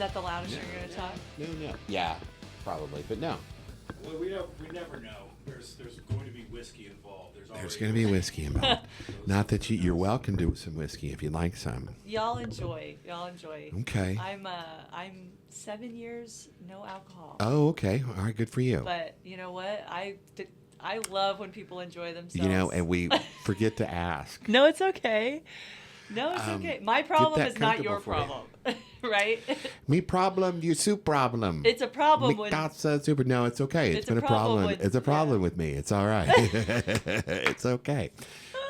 that the loudest you're going to talk? No. Yeah, probably, but no. Well, we never know. There's going to be whiskey involved. There's going to be whiskey involved. Not that you're welcome to some whiskey if you'd like some. Y'all enjoy. Okay. I'm 7 years no alcohol. Oh, okay. All right, good for you. But you know what? I love when people enjoy themselves. You know, and we forget to ask. No, it's okay. No, it's okay. My problem is not your comfortable problem, right? Me problem, you soup problem. It's a problem Me when casa super. No, it's okay. It's been a problem. It's a problem with me. It's all right. It's okay.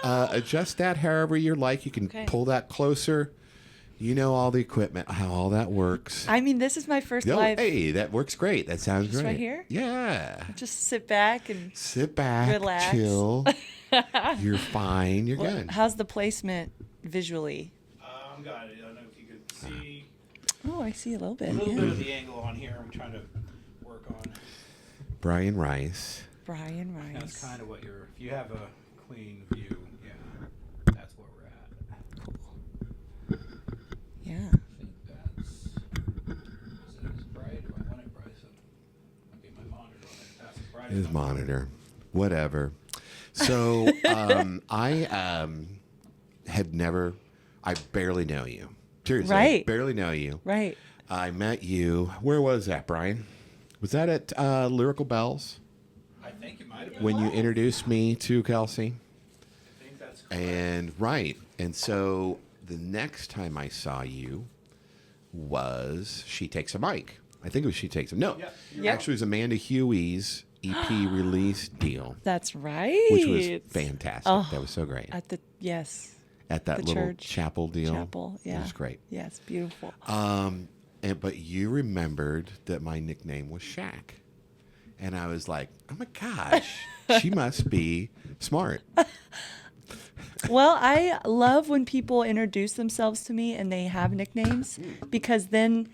Adjust that however you like. You can pull that closer. You know all the equipment, how all that works. I mean, this is my first live. Hey, that works great. That sounds Just great. right here? Yeah. Just sit back, relax. Chill. You're fine. You're good. How's the placement visually? Got it. I don't know if you could see Oh, I see a little bit. a little bit of the angle on here. I'm trying to work on. Brian Rice. Brian Rice. That's kind of what if you have a clean view, yeah, that's where we're at. Cool. Yeah. I think that's, is it bright? Do I want it bright? So I'll get my monitor on it. That's bright. His monitor. Whatever. So I barely know you. Seriously, Right. barely know you. Right. I met you. Where was that, Brian? Was that at Lyrical Bells? I think it might have been. When you introduced me to Kelsey? I think that's correct. And so the next time I saw you was She Takes a Mic. I think it was She Takes a... No, Yeah. actually it was Amanda Huey's EP release deal. That's right. Which was fantastic. Oh, that was so great. At that the little church. chapel deal. Yeah. It was great. Yeah, it's beautiful. But you remembered that my nickname was Shaq. And I was like, oh my gosh, she must be smart. Well, I love when people introduce themselves to me and they have nicknames because then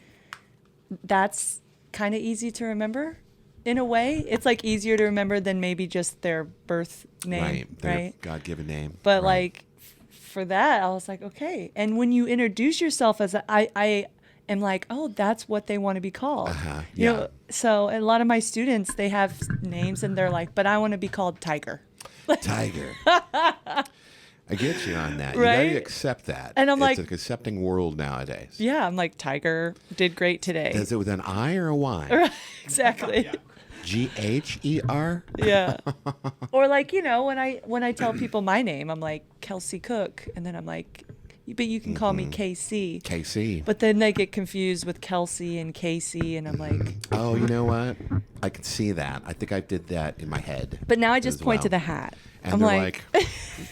that's kind of easy to remember in a way. It's like easier to remember than maybe just their birth name, Their God-given name. But right. like for that, I was like, okay. And when you introduce yourself as I am like, oh, that's what they want to be called. You know, so a lot of my students, they have names and they're like, but I want to be called Tiger. Tiger. I get you on that. Right? You got to accept that. And I'm like, it's an accepting world nowadays. Yeah, I'm like, Tiger did great today. Is it with an I or a Y? Right, exactly. Gher? Yeah. Or like, you know, when I tell people my name, I'm like Kelsey Cook, and then I'm like, but you can call me KC. KC. But then they get confused with Kelsey and Casey, and I'm like, oh, you know what? I can see that. I think I did that in my head. But now I just point to the hat. And I'm they're like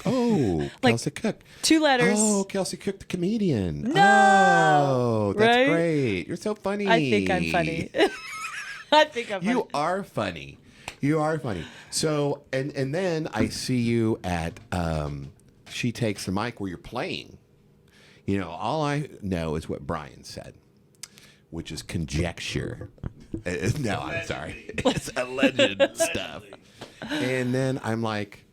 oh, like Kelsey Cook. 2 letters. Oh, Kelsey Cook, the comedian. No! Oh, that's Right? great. You're so funny. I think I'm funny. I think I'm funny. You are funny. You are funny. So, and then I see you at She Takes the Mic where you're playing. You know, all I know is what Brian said, which is conjecture. No, I'm sorry. It's alleged stuff. And then I'm like,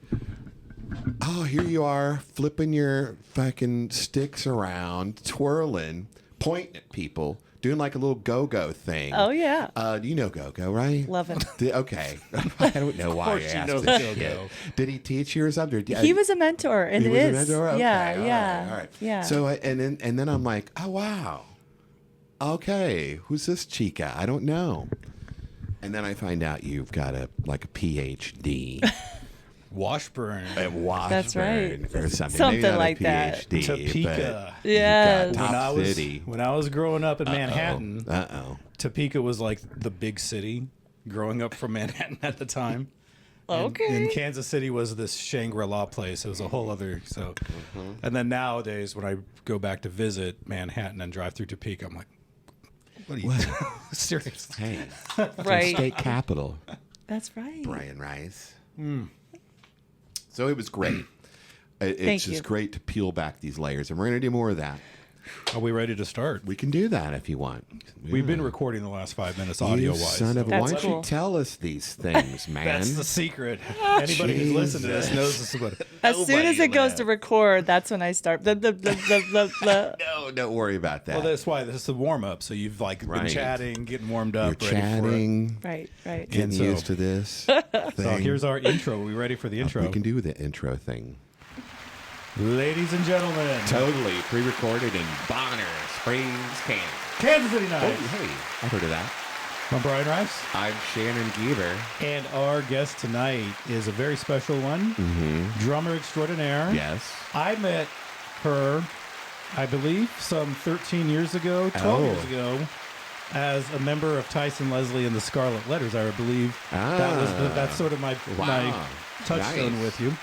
oh, here you are flipping your fucking sticks around, twirling, pointing at people, doing like a little go-go thing. Oh, yeah. You know go-go, right? Love him. Okay. I don't know why you asked this shit. Did he teach you or something? He was a mentor, and he it was is. a mentor? Okay, Yeah, all right. yeah. So, and then I'm like, oh, wow. Okay, who's this chica? I don't know. And then I find out you've got a PhD. Washburn. That's right. Or something. Something Maybe not like a that. PhD, Topeka. but Yes. you got top city. When I was growing up in Manhattan, Uh-oh. Topeka was like the big city. Growing up from Manhattan at the time. Okay. And Kansas City was this Shangri-La place. It was a whole other And then nowadays, when I go back to visit Manhattan and drive through Topeka, I'm like, what are you doing? Seriously. Hey, Right. state capital. That's right. Brian Rice. So it was great. It's Thank just you. great to peel back these layers, and we're going to do more of that. Are we ready to start? We can do that if you want. We've been recording the last 5 minutes You audio-wise. son of a... That's Why don't cool. you tell us these things, man? That's the secret. Anybody who's listened to this knows this is what... As soon as it goes to record, that's when I start. No, don't worry about that. Well, that's why this is the warm-up. So you've like been Right. chatting, getting warmed up, You're ready chatting, Right. getting And so- used to this for it. So thing. here's our intro. Are we ready for the intro? We can do the intro thing. Ladies and gentlemen, Totally pre-recorded in Bonner Springs, Kansas. Kansas City Oh, Night. hey, I've heard of that. I'm Brian Rice. I'm Shannon Gieber. And our guest tonight is a very special one, drummer extraordinaire. Yes. I met her, I believe, some 13 years ago, 12 years ago, as a member of Tyson Leslie and the Scarlet Letters. I believe that's sort of my touchstone Nice. with you.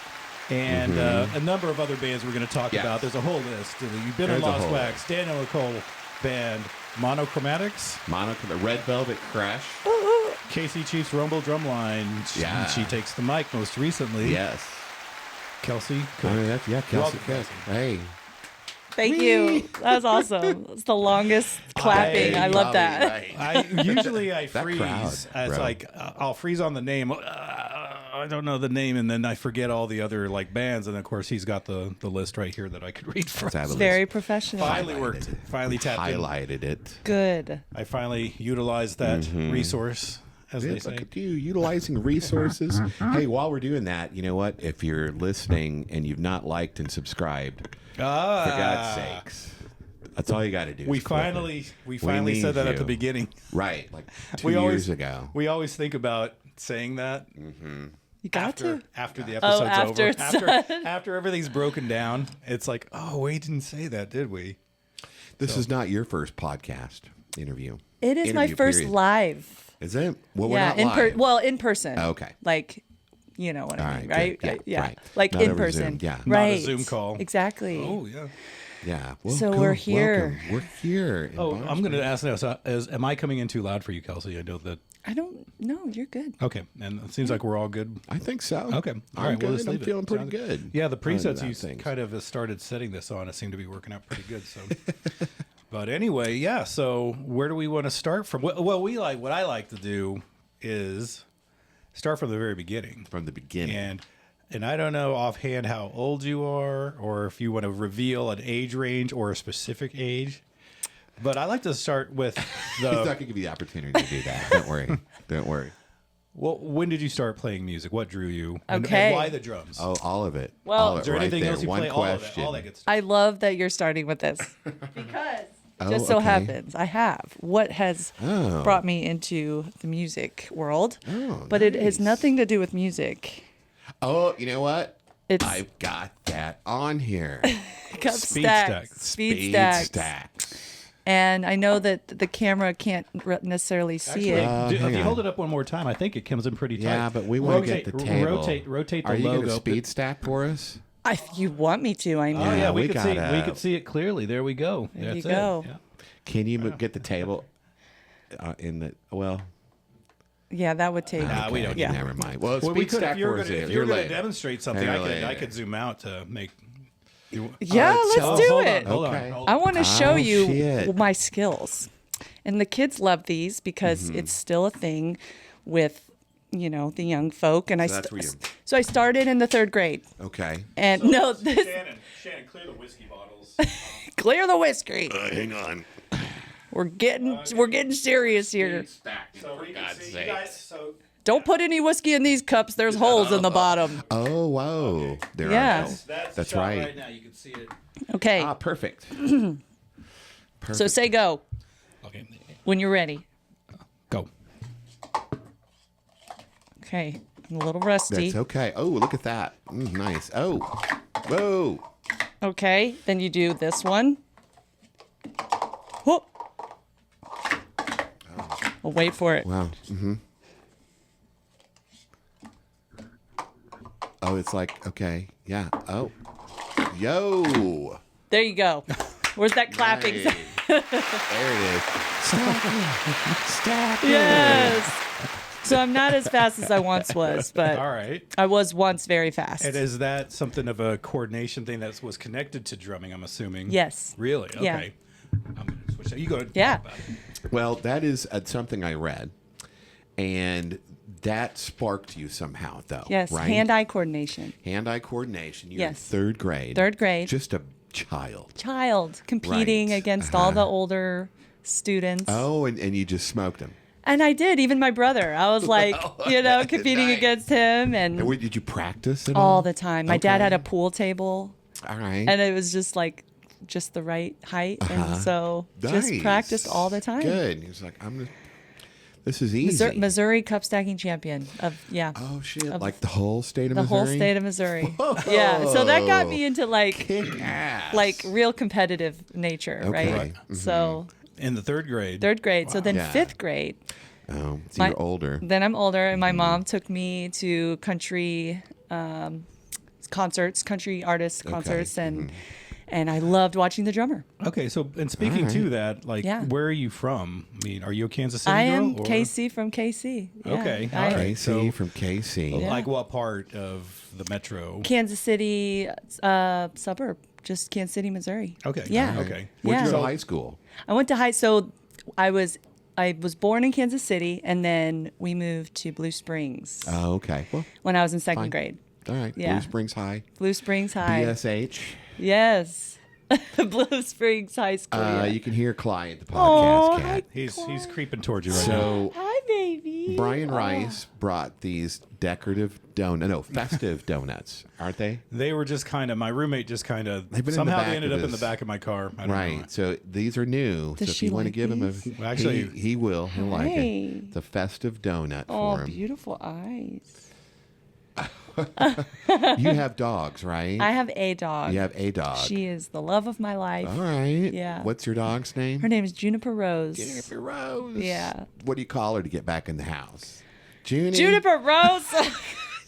And a number of other bands we're going to talk Yes. about. There's a whole list. You've been There's in a Lost whole Wax, Daniel Nicole Band, Monochromatics, Red Velvet Crush. Casey Chiefs Rumble Drumline. Yeah. She takes the mic most recently. Yes. Kelsey. I mean, Kelsey. Welcome, Kelsey. Hey. Thank you. That was awesome. It's the longest clapping. I love that. Right. I usually That freeze. crowd, It's bro. like I'll freeze on the name. I don't know the name, and then I forget all the other like bands. And of course, he's got the list right here that I could read from. Fabulous. Very professional. Finally Highlighted worked. it. Finally tapped in. Highlighted it. Good. I finally utilized that resource, as they Yes, say. look at you utilizing resources. Hey, while we're doing that, you know what? If you're listening and you've not liked and subscribed, for God's sakes, that's all you got to do. We is click finally need said that at you. the beginning. it. Right, like 2 We years always- ago. We always think about saying that You got after the Oh, episode's after over. it's After everything's broken down, it's like, oh, we didn't say that, did we? This is not your first podcast interview. It is my Interview first period. live. Is it? Well, Yeah, we're not live. in person. Okay. Like, you know what All I mean, right, right? good. Yeah, right. Like Not in over person. Zoom, yeah. Not a Right. Zoom call. Exactly. Oh, yeah. Yeah. Well, So cool. we're here. Welcome. We're here. in Oh, Bonner I'm going to Springs. ask now. So, am I coming in too loud for you, Kelsey? I know that. I don't know. You're good. Okay, and it seems like we're all good. I think so. Okay, I'm all right. good. Well, let's I'm leave it. feeling pretty Sounds good. Yeah, the Other than presets that, you things. kind of started setting this on. It seemed to be working out pretty good. So, but anyway, yeah. So where do we want to start from? Well, what I like to do is start from the very beginning. From the beginning. And I don't know offhand how old you are, or if you want to reveal an age range or a specific age. But I like to start with He's not the. going to give you the opportunity to do that. Don't worry. Don't worry. Well, when did you start playing music? What drew you? And Okay. why the drums? Oh, all of it. Well- all of Is it there right anything there. else you One play? question. All that good stuff. I love that you're starting with this because Oh, just so okay. happens I have what has Oh. brought me into the music world, Oh, but it has nice. nothing to do with music. Oh, you know what? It's I've got that on here. got Speed stacks, stacks. speed stacks. stacks. And I know that the camera can't necessarily see it. If hang you on. hold it up one more time, I think it comes in pretty tight. Yeah, but we want to get the table. Rotate the Are you logo. going to speed stack for us? If you want me to, I Oh know. yeah, we we could see. gotta- We could see it clearly. There we go. There That's you go. It. Yeah. Can you get the table in the well? Yeah, that would take. Nah, we don't Yeah. Never mind. Well, Well, speed we could stack if you're for us going here to later. demonstrate something. Here I later. could zoom out to make. Yeah, let's do hold it. On, hold Okay. on. Hold I on. want to show Oh, you shit. my skills. And the kids love these because Mm-hmm. it's still a thing with, the young folk. And So that's where you- so I started in the 3rd grade. Okay. And no, this Shannon, clear the whiskey bottles. clear the whiskey. Hang on. We're getting serious here. So you can see, you sakes. guys. So Don't put any whiskey in these cups. There's holes in the bottom. Oh, whoa. There Yeah. are those. that's That's shot right. right now. You can see it. Okay. Ah, perfect. So say go Okay. when you're ready. Go. Okay. I'm a little rusty. That's okay. Oh, look at that. Nice. Oh. Whoa. Okay. Then you do this one. Whoop. I'll wait for it. Wow. Oh, it's like, okay. Yeah. Oh. Yo. There you go. Where's that clapping? Nice. There it is. Stack it. Stack it. Yes. So I'm not as fast as I once was, but All right. I was once very fast. And is that something of a coordination thing that was connected to drumming, I'm assuming? Yes. Really? Yeah. Okay. I'm going to switch that. You go ahead. Yeah. Talk about it. Well, that is something I read, and that sparked you somehow, though. Yes, right? hand-eye coordination. Hand-eye coordination. You're in Yes. third grade. Third grade. Just a child. Child competing Right. against all the older students. Oh, and you just smoked him. And I did, even my brother. I was like, competing Nice. against him And and did you practice at all? all the time. My dad Okay. had a pool table All right. and it was just like just the right height. And so just Nice. practiced all the time. Good. He was like, this is easy. Missouri Cup stacking champion of, Oh, shit. of Like the whole state of the Missouri? whole state of Missouri. Whoa. Yeah. So that got me into Kick ass. like real competitive nature, Okay. right? Mhm. So In the third grade. third grade. So then Yeah. fifth grade. Oh, so My- you're older. Then I'm older, and Mm-hmm. my mom took me to country concerts, country artist concerts, and I loved watching the drummer. Okay, so and speaking All to right. that, like, Yeah. where are you from? I mean, are you a Kansas City I girl? am or- KC from KC. Yeah. Okay, I- all right. KC So- from KC. Yeah. Like what part of the metro? Kansas City suburb, just Kansas City, Missouri. Okay. Yeah. Okay. Where'd you Yeah. go to high school? I went to high. So I was born in Kansas City, and then we moved to Blue Springs Oh, okay. Well, when I was in second fine. grade. all right. Yeah. Blue Springs High. Blue Springs High. BSH. Yes. Blue Springs High School. yeah. You can hear Clyde, the Aw, podcast hi, cat. He's creeping towards you right now. So Hi, baby. Brian Aw. Rice brought these festive donuts, aren't they? They were just kind of, my roommate just kind of, They've been in the somehow back they ended of up in the his- back of my car. I don't know. Right. So these are new. Does so if she you want to like give him these? Well, actually- he will. He'll like Hey. it. It's a festive donut Oh, for him. beautiful eyes. You have dogs, right? I have a dog. You have a dog. She is the love of my life. All right. Yeah. What's your dog's name? Her name is Juniper Rose. Juniper Rose. Yeah. What do you call her to get back in the house? Junie? Juniper Rose.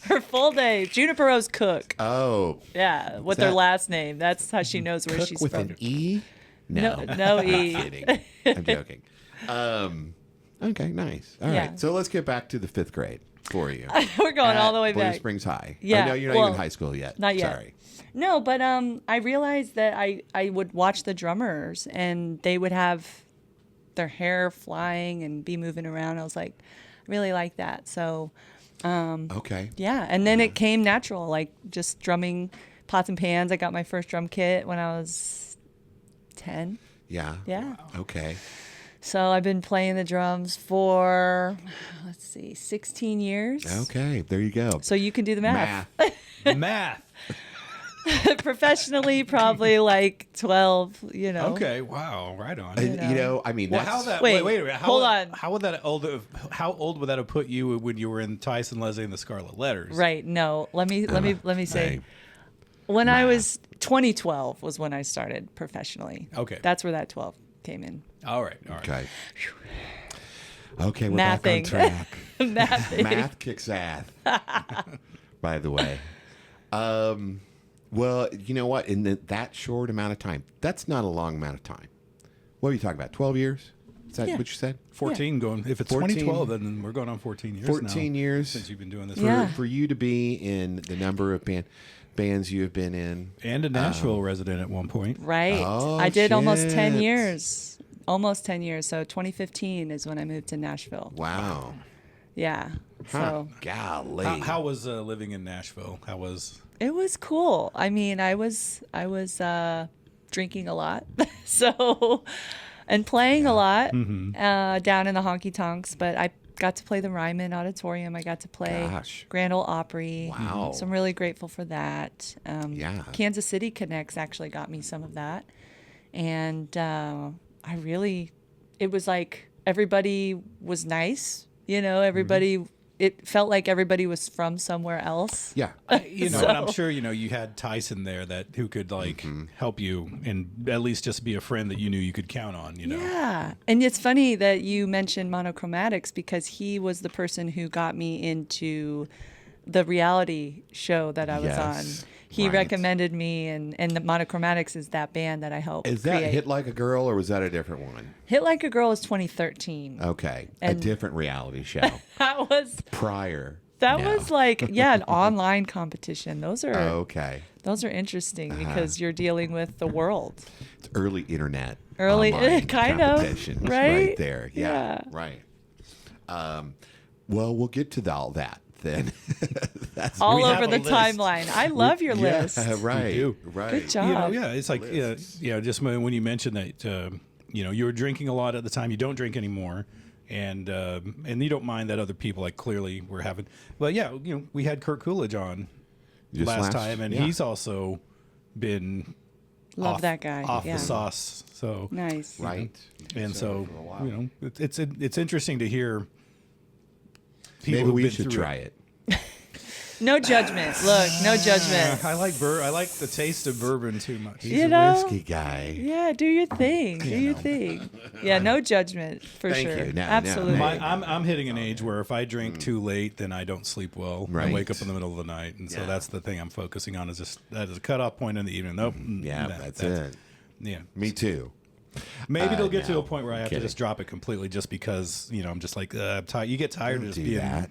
Her full name, Juniper Rose Cook. Oh, Yeah, with that- her last name. That's how she knows where Cook she's with from. an E? No, no I'm E. kidding. I'm joking. Okay, nice. All right. Yeah. So let's get back to the fifth grade for you. We're going all the way At Blue back. Springs High. Yeah, I know you're not well, even in high school yet. not yet. Sorry. No, but I realized that I would watch the drummers and they would have their hair flying and be moving around. I was like, I really like that. So Okay. yeah, and then it came natural, like just drumming pots and pans. I got my first drum kit when I was 10. Yeah. Yeah. Okay. So I've been playing the drums for, let's see, 16 years. Okay. There you go. So you can do the math. Math. Professionally, probably like 12, you know. Okay. Wow. Right on. And, you know, I mean, Well, that's, how that? Wait, Wait a minute. How hold would- on. How would that old? How old would that have put you when you were in Tyson Leslie and the Scarlet Letters? Right. No, let me say, hey, when I was 2012 was when I started professionally. Okay. That's where that 12 came in. All right. All right. okay. Okay, we're Mathing. back on track. Mathing. Math kicks ass. By the way. Well, you know what? In that short amount of time, that's not a long amount of time. What are you talking about? 12 years? Is that Yeah. what you said? 14 going. If it's 14. 2012, then we're going on 14 years. 14 now, years since you've been doing this. Yeah. for you to be in the number of bands you have been in. And a Nashville resident at one point. Right. Oh, I did almost 10 shit. years. Almost 10 years. So 2015 is when I moved to Nashville. Wow. Yeah. Huh. So Golly. How was living in Nashville? How was? it was cool. I mean, I was drinking a lot. So and playing a lot down in the honky tonks, but I got to play the Ryman Auditorium. I got to play Gosh. Grand Ole Opry. Wow. So I'm really grateful for that. Yeah. Kansas City Connects actually got me some of that. And it was like everybody was nice. You know, everybody, it felt like everybody was from somewhere else. Yeah. And I'm sure you had Tyson there who could help you and at least just be a friend that you knew you could count on. You know. Yeah. And it's funny that you mentioned Monochromatics because he was the person who got me into the reality show that I was Yes. on. he Right. recommended me, and the Monochromatics is that band that I helped Is that create. Hit Like a Girl, or was that a different one? Hit Like a Girl is 2013. Okay, And- a different reality show. That was Prior. that No. was like an online competition. Those are Okay. those are interesting because you're dealing with the world. It's early internet. Early, online kind of, competitions right? there. Yeah. Right. Well, we'll get to all that then. That's All We have over a the list. timeline. I love your list. Yeah, right. do. Right. Good job. You know, yeah, it's like just when you mentioned that you were drinking a lot at the time. You don't drink anymore, and you don't mind that other people like clearly were having. But yeah, we had Kurt Coolidge on Just last time, and yeah. he's also been Love off, that guy. off Yeah. the sauce. So Nice. Right. and So so for a while. it's interesting to hear. People Maybe who've we been should through try it. No judgment. Look, no judgment. I like the taste of bourbon too much. He's You a know? whiskey guy. Yeah, do your thing. Do your thing. Yeah, no judgment for Thank sure. you. No, no, Absolutely. no. I'm hitting an age where if I drink too late, then I don't sleep well. Right. I wake up in the middle of the night, and so Yeah. that's the thing I'm focusing on. Is just that is a cutoff point in the evening. Nope. Yeah, that's it. Yeah. Me too. Maybe it'll get to no, a point where I have kidding. to just drop it completely, just because I'm just like I'm tired. You get tired of just Do being that.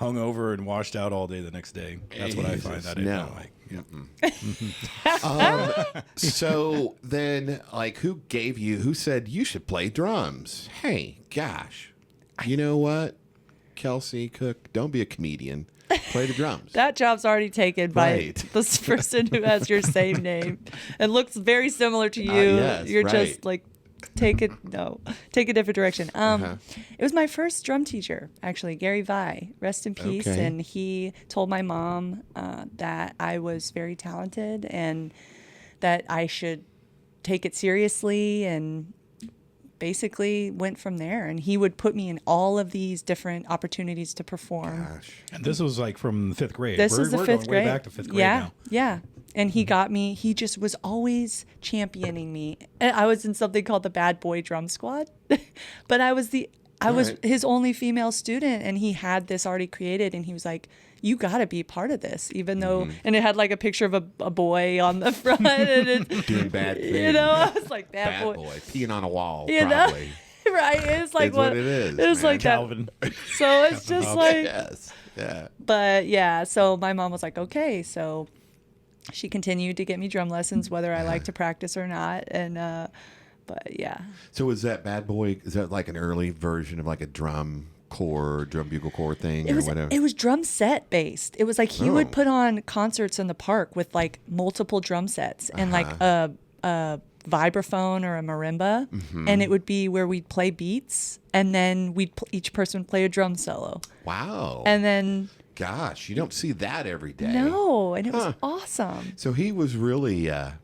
hungover and washed out all day the next day. That's what I find. Jesus, I didn't no. like. So then, like, who said you should play drums? Hey, gosh, you know what, Kelsey Cook, don't be a comedian. Play the drums. That job's already taken by Right. this person who has your same name and looks very similar to you. yes, You're right. just like, take a different direction. It was my first drum teacher, actually, Gary Vi, rest in peace. Okay. And he told my mom that I was very talented and that I should take it seriously, and basically went from there. And he would put me in all of these different opportunities to perform. Gosh. And this was like from fifth grade. This we're, was the we're fifth going grade. way back to fifth grade yeah, now. yeah. And he got me. He just was always championing me. And I was in something called the Bad Boy Drum Squad, but I was Right. his only female student, and he had this already created. And he was like, "You got to be part of this," even though. And it had like a picture of a boy on the front, and it, Doing bad things. I was like, Bad boy. Peeing on a wall, You know? probably. right? It's like It's what it is, It was man. like that. Calvin. So it's just like. Yes. Yeah. But yeah, so my mom was like, okay. So she continued to get me drum lessons, whether I like to practice or not. And, but yeah. So is that Bad Boy, is that like an early version of like a drum bugle corps thing, or whatever? It was drum set based. It was like he would Oh. put on concerts in the park with like multiple drum sets and like a vibraphone or a marimba. And it would be where we'd play beats and then each person would play a drum solo. Wow. And then, Gosh, you don't see that every day. no, and it was awesome. So he was really a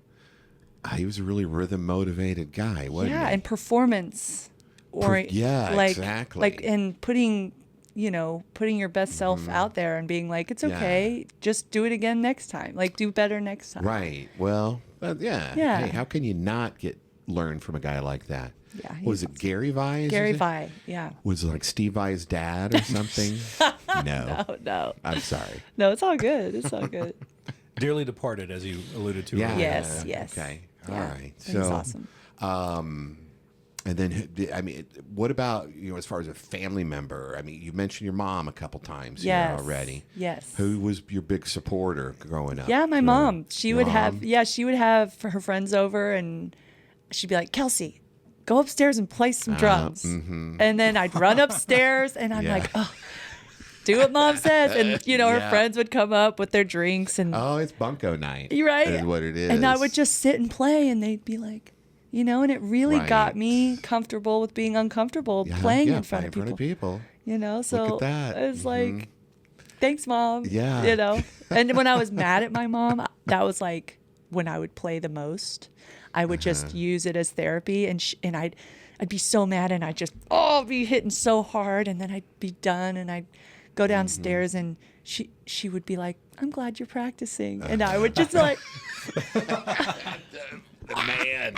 really rhythm motivated guy, wasn't Yeah, he? and performance, or yeah, like, exactly. like, and putting your best self out there and being like, it's okay, just do it again next time, like do better next time. Right. Well, yeah. Yeah. Hey, how can you not learn from a guy like that? Yeah, Was he's it Gary Vi? is Gary it? Vi, yeah. Was it like Steve Vi's dad or something? No. Oh no, I'm sorry. no, it's all good. It's all good. Dearly departed, as you alluded to. Yeah. earlier. Yes, yes. Okay. All Yeah, right. it was awesome. And then, I mean, what about, as far as a family member? I mean, you mentioned your mom a couple times Yes, here already. yes. Who was your big supporter growing up? Yeah, my Sure. mom. She Your would mom? she would have her friends over, and she'd be like, Kelsey, go upstairs and play some drums. And then I'd run upstairs, and I'm Yeah. like, oh, do what mom says. And, her Yeah. friends would come up with their drinks, and Oh, it's bunko night. you're right. Is what it is. And I would just sit and play, and they'd be like, and it really got Right. me comfortable with being uncomfortable Yeah, playing yeah, in front of people. So Look at that. it's like, thanks, mom. Yeah. And when I was mad at my mom, that was like when I would play the most. I would just use it as therapy, and I'd be so mad, and I'd just be hitting so hard, and then I'd be done, and I'd go downstairs, and she would be like, I'm glad you're practicing, and I would just like, The man.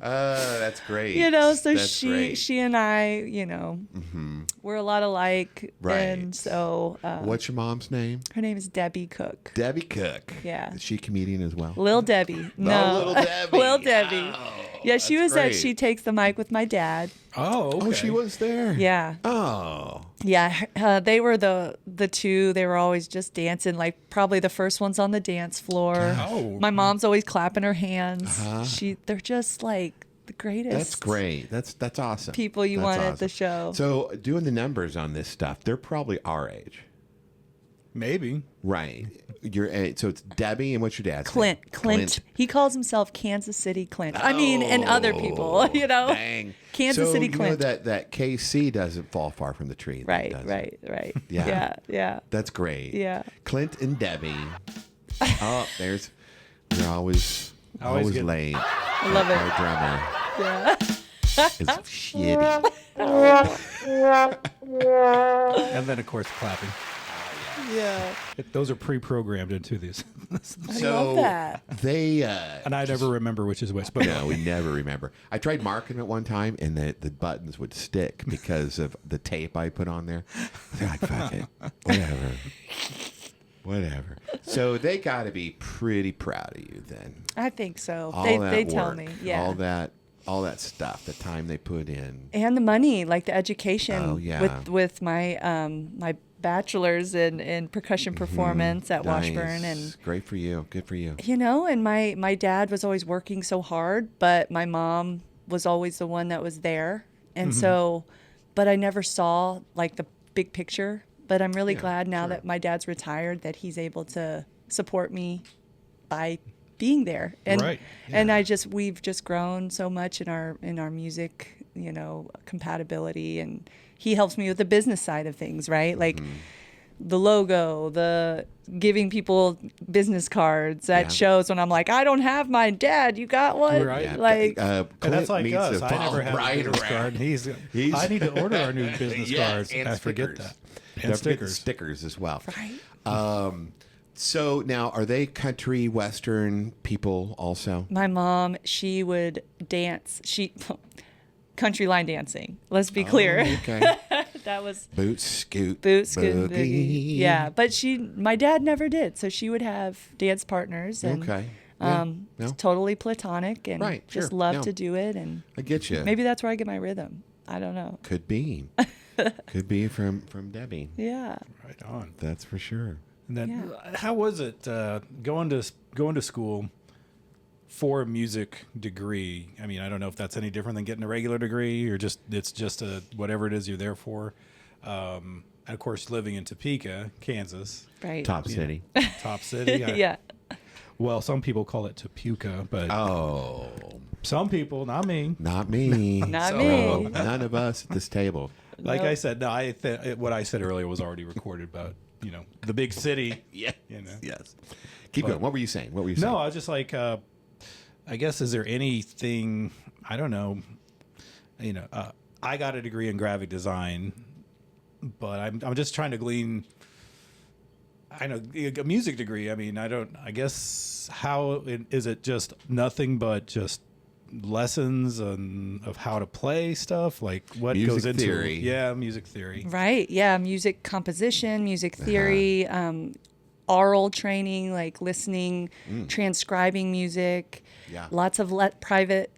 That's great. so That's great. she and I, we're a lot alike. Right. And so What's your mom's name? her name is Debbie Cook. Debbie Cook. Yeah. Is she a comedian as well? Lil Debbie. No. Little Debbie. Lil Debbie. Oh, Yeah, she that's was great. She Takes the Mic with my dad. Oh, okay. Oh, she was there. Yeah. Oh. Yeah, they were the two. They were always just dancing, like probably the first ones on the dance floor. Oh. My mom's always clapping her hands. Uh-huh. They're just like the greatest. That's great. That's awesome. People you That's want at awesome. the show. So doing the numbers on this stuff, they're probably our age. Maybe. Right. So it's Debbie, and what's your dad's Clint. name? Clint. He calls himself Kansas City Clint. I mean, and other people, you know. Dang. Kansas so City you know Clint. that KC doesn't fall far from the tree. then, Right, does it? right. Yeah. Yeah. That's great. Yeah. Clint and Debbie. Oh, they're always Always good. late. I love it. Our drummer Yeah. is shitty. And then, of course, clapping. Yeah. Those are pre-programmed into these. I love that. They And I never remember which is which. But no, we never remember. I tried marking it one time, and the buttons would stick because of the tape I put on there. They're like, fuck it, whatever. So they got to be pretty proud of you then. I think so. All They that tell work, me. Yeah. all that stuff, the time they put in. And the money, like the education Oh, yeah. with my my bachelor's in percussion performance at Washburn, and great for you. Good for you. you know, and my dad was always working so hard, but my mom was always the one that was there. And so, but I never saw like the big picture, but I'm really Yeah, glad now sure. that my dad's retired that he's able to support me by being there. And Right. and we've just grown so much in our music, you know, compatibility, and he helps me with the business side of things, right? Like the logo, the giving people business cards at Yeah. shows when I'm like, I don't have mine, Dad, you got one? Right. Yeah. Like And that's like needs us. to I never follow have right a business around. card. And He's- I need to order our new business Yes, cards. and I forget stickers. that. Don't And forget the stickers. stickers as well. Right. So now, are they country western people also? My mom, she would dance. Country line dancing. Let's be clear. Oh, okay. That was Boot scoot. boot scoot boogie. Yeah, but my dad never did. So she would have dance partners, and Okay. Yeah. No, totally platonic, and Right, just sure. loved No. to do it. And I get you. maybe that's where I get my rhythm. I don't know. Could be. Could be from Debbie. Yeah. Right on. That's for sure. And then, Yeah. how was it going to school for a music degree? I mean, I don't know if that's any different than getting a regular degree, or it's just a whatever it is you're there for. And of course, living in Topeka, Kansas, Right. Top city. top city. Yeah. Well, some people call it Topeka, but Oh, some people, not me. not me. Not So, me. None of us at this table. Like Nope. I said, no. What I said earlier was already recorded about the big city. Yeah. You know. Yes. Keep going. What were you saying? What were you saying? No, I was just like, I guess, is there anything, I don't know, I got a degree in graphic design, but I'm just trying to glean, I know, a music degree. I mean, I guess, is it just nothing but just lessons of how to play stuff? Like what Music goes into theory. Yeah, music theory. Right. Yeah. Music composition, music theory, oral training, like listening, transcribing music. Yeah. Lots of private,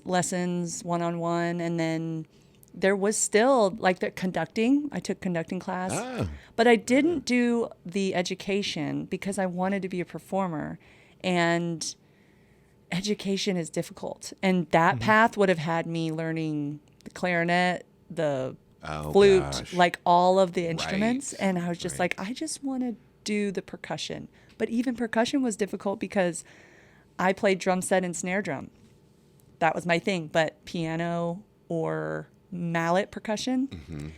lessons, one-on-one. And then there was still like the conducting. I took conducting class, but I didn't do the education because I wanted to be a performer, and education is difficult. And that path would have had me learning the clarinet, the flute, gosh. like all of the instruments. Right. And I was just like, I just want to do the percussion. But even percussion was difficult because I played drum set and snare drum. That was my thing. But piano or mallet percussion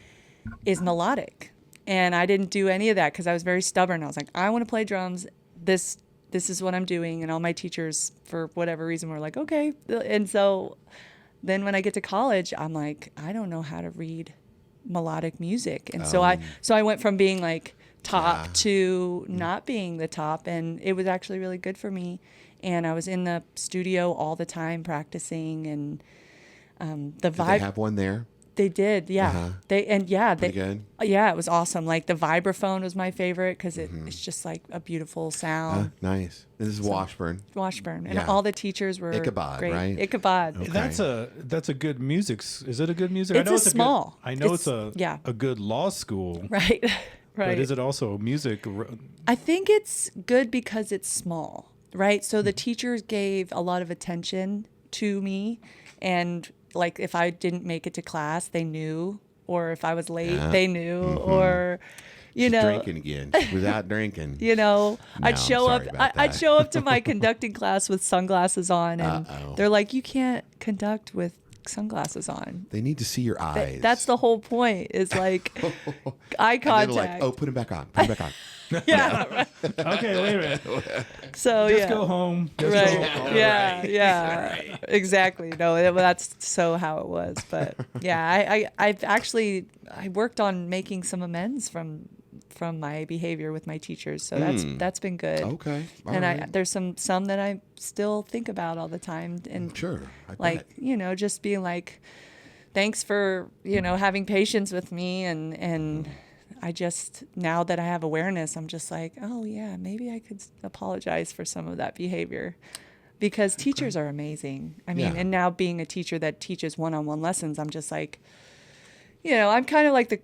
is melodic. And I didn't do any of that because I was very stubborn. I was like, I want to play drums. This is what I'm doing. And all my teachers, for whatever reason, were like, okay. And so then when I get to college, I'm like, I don't know how to read melodic music. And so I went from being like top to not being the top. And it was actually really good for me. And I was in the studio all the time practicing, and the Did they vibe. have one there? They did, yeah. Pretty good. Yeah, it was awesome. Like the vibraphone was my favorite because it's just like a beautiful sound. Nice. This is Washburn. Washburn, and Yeah. all the teachers were Ichabod, great. right? Ichabod. Okay. That's a good music. Is it a good music? It's I know a small. I know it's yeah. a good law school. Right. But Right. is it also music? I think it's good because it's small, right? So the teachers gave a lot of attention to me, and like if I didn't make it to class, they knew, or if I was late, they knew, or you She's know, drinking again without drinking. you know, No, I'd show sorry up. about I'd that. show up to my conducting class with sunglasses on, and Uh-oh. they're like, "You can't conduct with sunglasses on." They need to see your eyes. That's the whole point. Is like eye And then contact. like, oh, put them back on. Put them back on. yeah. Right. Okay, wait a minute. So Just yeah. go home. Just Right. go home. Yeah. Exactly. No, that's so how it was. But yeah, I've actually I worked on making some amends from my behavior with my teachers. So that's been good. Okay. All and right. there's some that I still think about all the time, and Sure. I like bet. just being like, thanks for having patience with me, and I just, now that I have awareness, I'm just like, oh yeah, maybe I could apologize for some of that behavior, because teachers are amazing. I mean, Yeah. and now being a teacher that teaches one-on-one lessons, I'm just like, I'm kind of like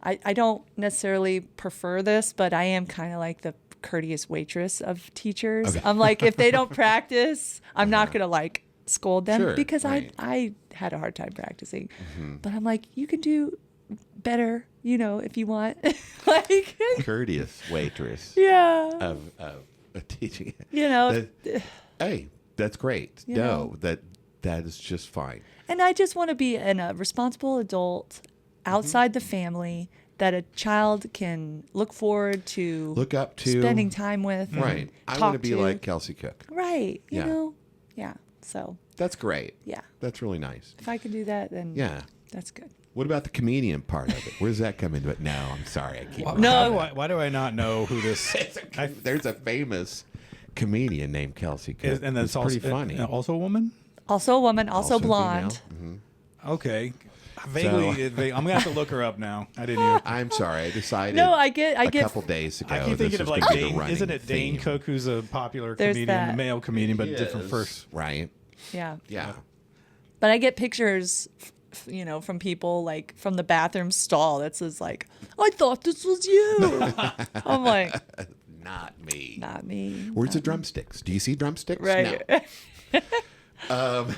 I don't necessarily prefer this, but I am kind of like the courteous waitress of teachers. Okay. I'm like, if they don't practice, I'm not going to like scold them, Sure, because right. I had a hard time practicing. But I'm like, you can do better, if you want. Like, Courteous waitress yeah. of teaching. That- Hey, that's great. You No, know. that is just fine. And I just want to be a responsible adult outside the family that a child can look forward to, Look up to. spending time with. and Right. I talk want to be to. like Kelsey Cook. Right. Yeah. Yeah. So, That's great. yeah. That's really nice. If I can do that, then Yeah. that's good. What about the comedian part of it? Where does that come into it? No, I'm sorry. I keep. No. Why do I not know who this There's a famous comedian named Kelsey Cook. is? And that's it's also pretty funny. Also a woman. Also a woman, also female. blonde. Okay. Vaguely, I'm gonna have to look her up now. I didn't even. I'm sorry. I decided. No, I get a couple days ago. I keep this thinking of was like gonna be the Dane. running Isn't it Dane theme. Cook, who's a popular There's comedian, that. male comedian, but He different is, first. Right. Yeah. Yeah. But I get pictures, from people like from the bathroom stall that says like, I thought this was you. I'm like, Not me. not me. Where's the drumsticks? Do you see drumsticks? Right. No.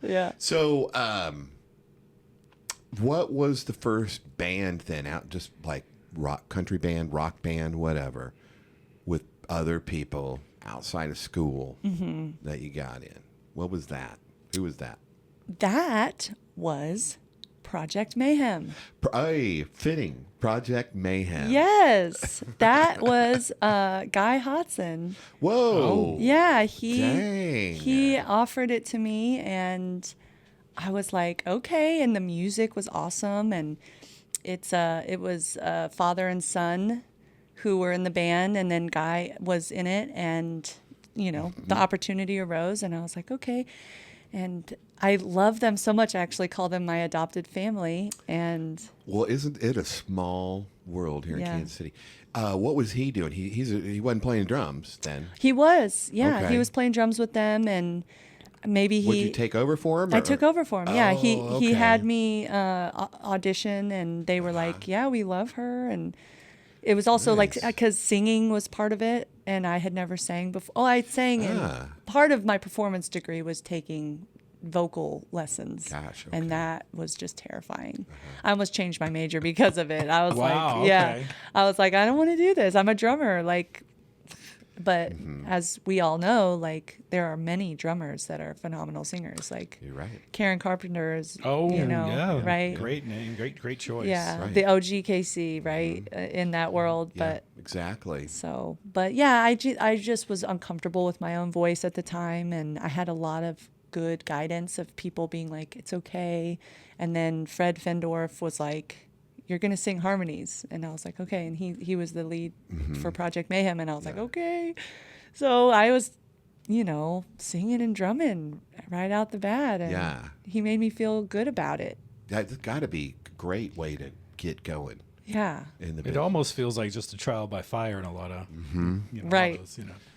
Yeah. So, what was the first band then out? Just like country band, rock band, whatever, with other people outside of school that you got in? What was that? Who was that? That was Project Mayhem. Hey, fitting. Project Mayhem. Yes. That was Guy Hodson. Whoa. Yeah, Dang. he offered it to me, and I was like, okay. And the music was awesome, and it was father and son who were in the band, and then Guy was in it, and the opportunity arose, and I was like, okay. And I love them so much. I actually call them my adopted family. And Well, isn't it a small world here in Yeah. Kansas City? What was he doing? He wasn't playing drums then. he was, yeah, Okay. he was playing drums with them, and maybe Would you take over for him? I or- took over for him. Yeah, he Oh, he okay. had me audition, and they were like, "Yeah, we love her." And it was also like Nice. because singing was part of it, and I had never sang before. Oh, I sang, and Ah. part of my performance degree was taking vocal lessons. Gosh, okay. And that was just terrifying. I almost changed my major because of it. I was Wow, like, yeah, okay. I was like, I don't want to do this. I'm a drummer, like. But Mm-hmm. as we all know, like there are many drummers that are phenomenal singers. Like You're right. Karen Carpenter is, Oh, yeah, right? Great name, great choice. Yeah, Right. the OGKC, right, in that world. Yeah, But exactly. so, but yeah, I just was uncomfortable with my own voice at the time, and I had a lot of good guidance of people being like, it's okay. And then Fred Fendorf was like, you're going to sing harmonies. And I was like, okay. And he was the lead for Project Mayhem. And I was like, okay. So I was singing and drumming right out the bat. And Yeah. he made me feel good about it. That's got to be a great way to get going Yeah. in the It business. almost feels like just a trial by fire in a lot of, Right.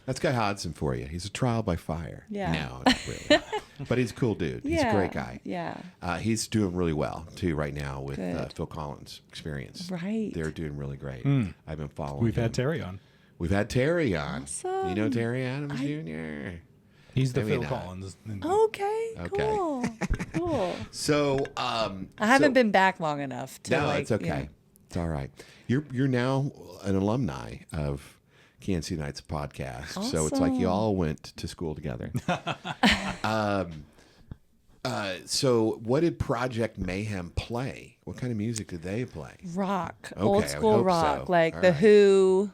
That's Guy Hodson for you. He's a trial by fire. Yeah. No, not really. But he's a cool dude. He's a great guy. Yeah. He's doing really well, too, right now with Good. Phil Collins' experience. Right. They're doing really great. I've been following We've him. had Terry on. We've had Terry on. Awesome. You know Terry Adams Jr.? He's the Maybe Phil not. Collins. Okay. Okay. Cool. Cool. So, I haven't been back long enough to No, it's okay. It's all right. You're now an alumni of Kansas Unites podcast, so it's like you all went to school together. So what did Project Mayhem play? What kind of music did they play? Rock. Okay, Old I would school hope rock. so. Like All The right. Who,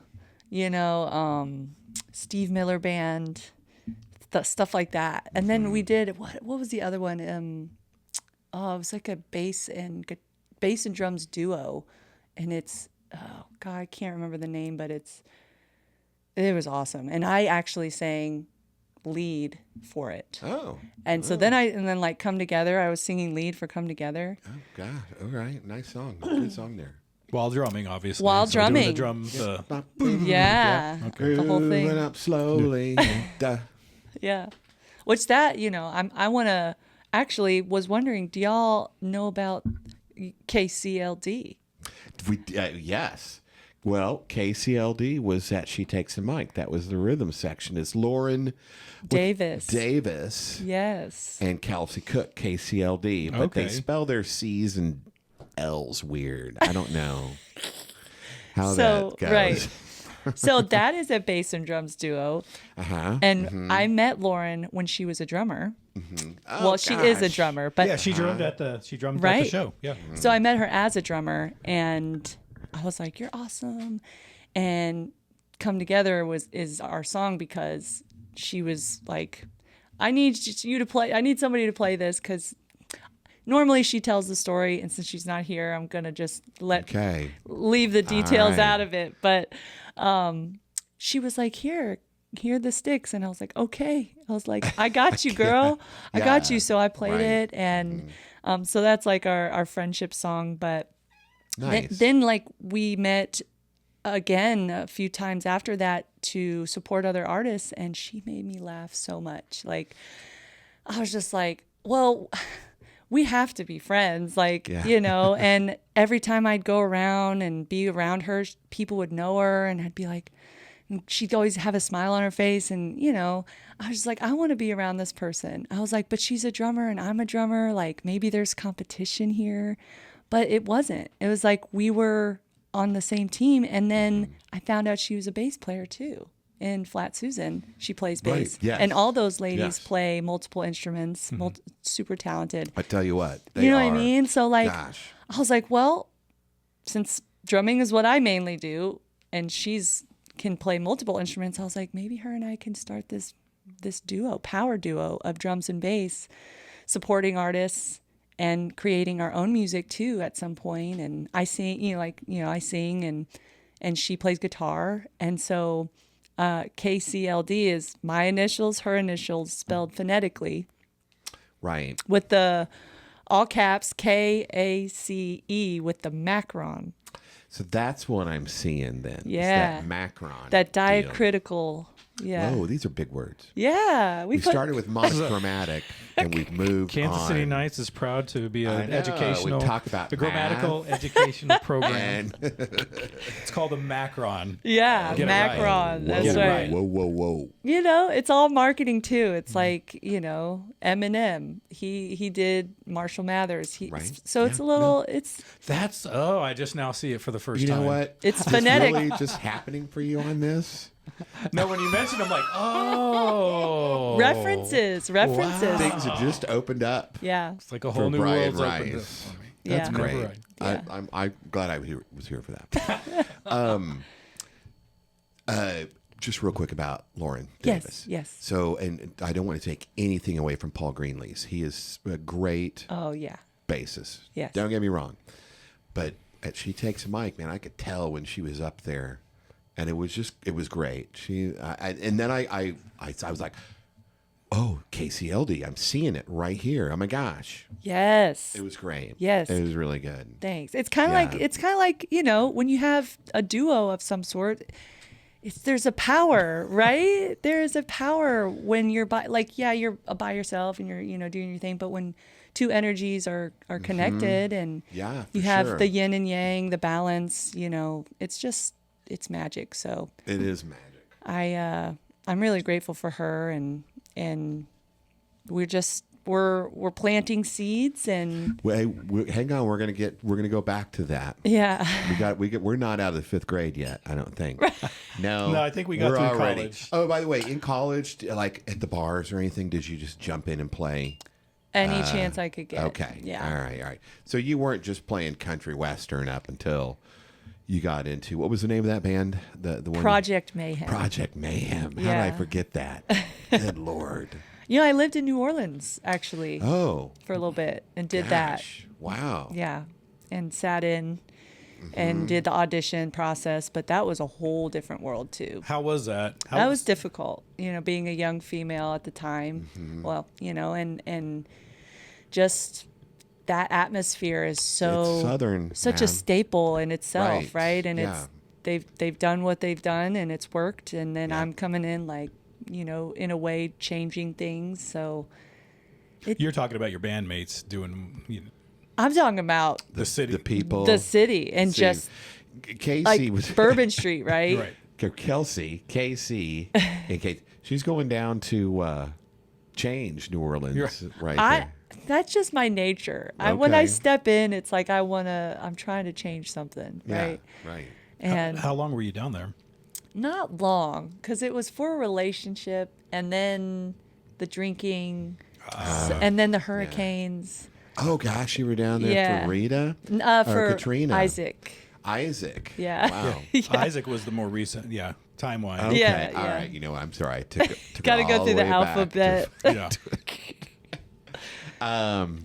Steve Miller Band, stuff like that. And then we did, what was the other one? It was like a bass and drums duo. And it's, oh God, I can't remember the name, but it was awesome. And I actually sang lead for it. Oh. And so then like Come Together, I was singing lead for Come Together. Oh, God. All right. Nice song. Good song there. While drumming, obviously. While doing drumming. the drums. Yeah. The whole thing. Moving up slowly. Yeah. Which that, I want to was wondering, do y'all know about KCLD? Yes. Well, KCLD was at She Takes the Mic. That was the rhythm section. It's Lauren Davis Yes. and Kelsey Cook, KCLD. But they Okay. spell their C's and L's weird. I don't know how So, that goes. right. So that is a bass and drums duo. Uh-huh. And I met Lauren when she was a drummer. Oh, Well, she is a gosh. drummer, but Yeah, she drummed at the at Right. the show. Yeah. so I met her as a drummer, and I was like, "You're awesome," and "Come Together" is our song because she was like, "I need you to play. I need somebody to play this because normally she tells the story, and since she's not here, I'm gonna just leave the details right. out of it." But she was like, "Here the sticks," and I was like, "Okay." I was like, "I got you, girl. I got you." So I played Right. it, and so that's like our friendship song, but. Nice. Then like we met again a few times after that to support other artists, and she made me laugh so much. Like I was just like, well, we have to be friends, like, Yeah. and every time I'd go around and be around her, people would know her, and I'd be like, she'd always have a smile on her face, and I was just like, I want to be around this person. I was like, but she's a drummer and I'm a drummer, like maybe there's competition here. But it wasn't. It was like we were on the same team. And then I found out she was a bass player too. In Flat Susan, she plays bass. Right, yes. And all those ladies Yes. play multiple instruments, super talented. I tell you what. You know what I mean? So like, Gosh. I was like, well, since drumming is what I mainly do, and she's can play multiple instruments, I was like, maybe her and I can start this power duo of drums and bass, supporting artists and creating our own music too at some point. And I sing, I sing and she plays guitar. And so KCLD is my initials, her initials spelled phonetically Right. with the all caps KACE with the macron. So that's what I'm seeing then. is Yeah. that macron. That deal. diacritical. Yeah. Whoa, these are big words. Yeah. We started with monochromatic and we've moved Kansas on. City Knights is proud to be I an know. educational, We talk about a grammatical math. educational program. And It's called a macron. Yeah. Get it right. Macron. That's Get it right. right. Whoa, whoa, whoa. It's all marketing too. It's like, Eminem. He did Marshall Mathers. Right. So it's a little, That's I just now see it for the first You time. know what? It's Is this phonetic. really just happening for you on this? No, when you mentioned, I'm like, oh, references. Things have just opened up. Yeah. It's like a For whole new Brian world's opened up Rice. for me. That's Yeah. great. Never right. Yeah. I'm glad I was here for that. Just real quick about Lauren Yes, Davis. yes. So, and I don't want to take anything away from Paul Greenlees. He is a great Oh, yeah. bassist. Yes. Don't get me wrong. But She Takes a Mic, man, I could tell when she was up there. And it was great. And then I was like, Oh, KCLD. I'm seeing it right here. Oh my gosh. Yes. It was great. Yes. It was really good. Thanks. It's kind of Yeah. like when you have a duo of some sort, there's a power, right? There is a power when you're you're by yourself and you're doing your thing, but when two energies are connected and Yeah, you for have sure. the yin and yang, the balance, it's magic. So It is magic. I'm really grateful for her, and we're planting seeds, and Hang on. We're gonna go back to that. yeah. We're not out of the 5th grade yet. I don't think. No, I think we got we're through already. college. Oh, by the way, in college, like at the bars or anything, did you just jump in and play? Any chance I could get. Okay. Yeah. All right. So you weren't just playing country western up until you got into, what was the name of that band? The one. Project Mayhem. Project Mayhem. How did Yeah. I forget that? Good Lord. I lived in New Orleans actually Oh. for a little bit and did that. Gosh. Wow. Yeah. And sat in and did the audition process, but that was a whole different world too. How was that? That was difficult, being a young female at the time. Well, and just that atmosphere is so It's Southern, such man. a staple in itself, Right. right? And Yeah. they've done what they've done and it's worked, and then Yeah. I'm coming in in a way changing things. So You're talking about your bandmates doing I'm talking about the city. The people. the city and See, just Casey like was Bourbon Street, right? Right. Kelsey, KC, and Kate. She's going down to change New Orleans right there. That's just my nature. When I Okay. step in, it's like I'm trying to change something, right? Yeah, right. And How long were you down there? not long, because it was for a relationship, and then the drinking, and then the hurricanes. Oh gosh, you were down there Yeah. for Rita? For Katrina. Isaac. Isaac. Yeah. Wow. Yeah. Isaac was the more recent, time wise. Okay. Yeah, All yeah. right. I'm sorry. I took Got to it go all through the way back to- alphabet. Yeah.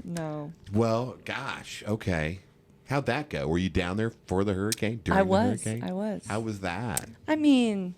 No. Well, gosh. Okay. How'd that go? Were you down there for the hurricane? During I the was. hurricane? I was. How was that? I mean,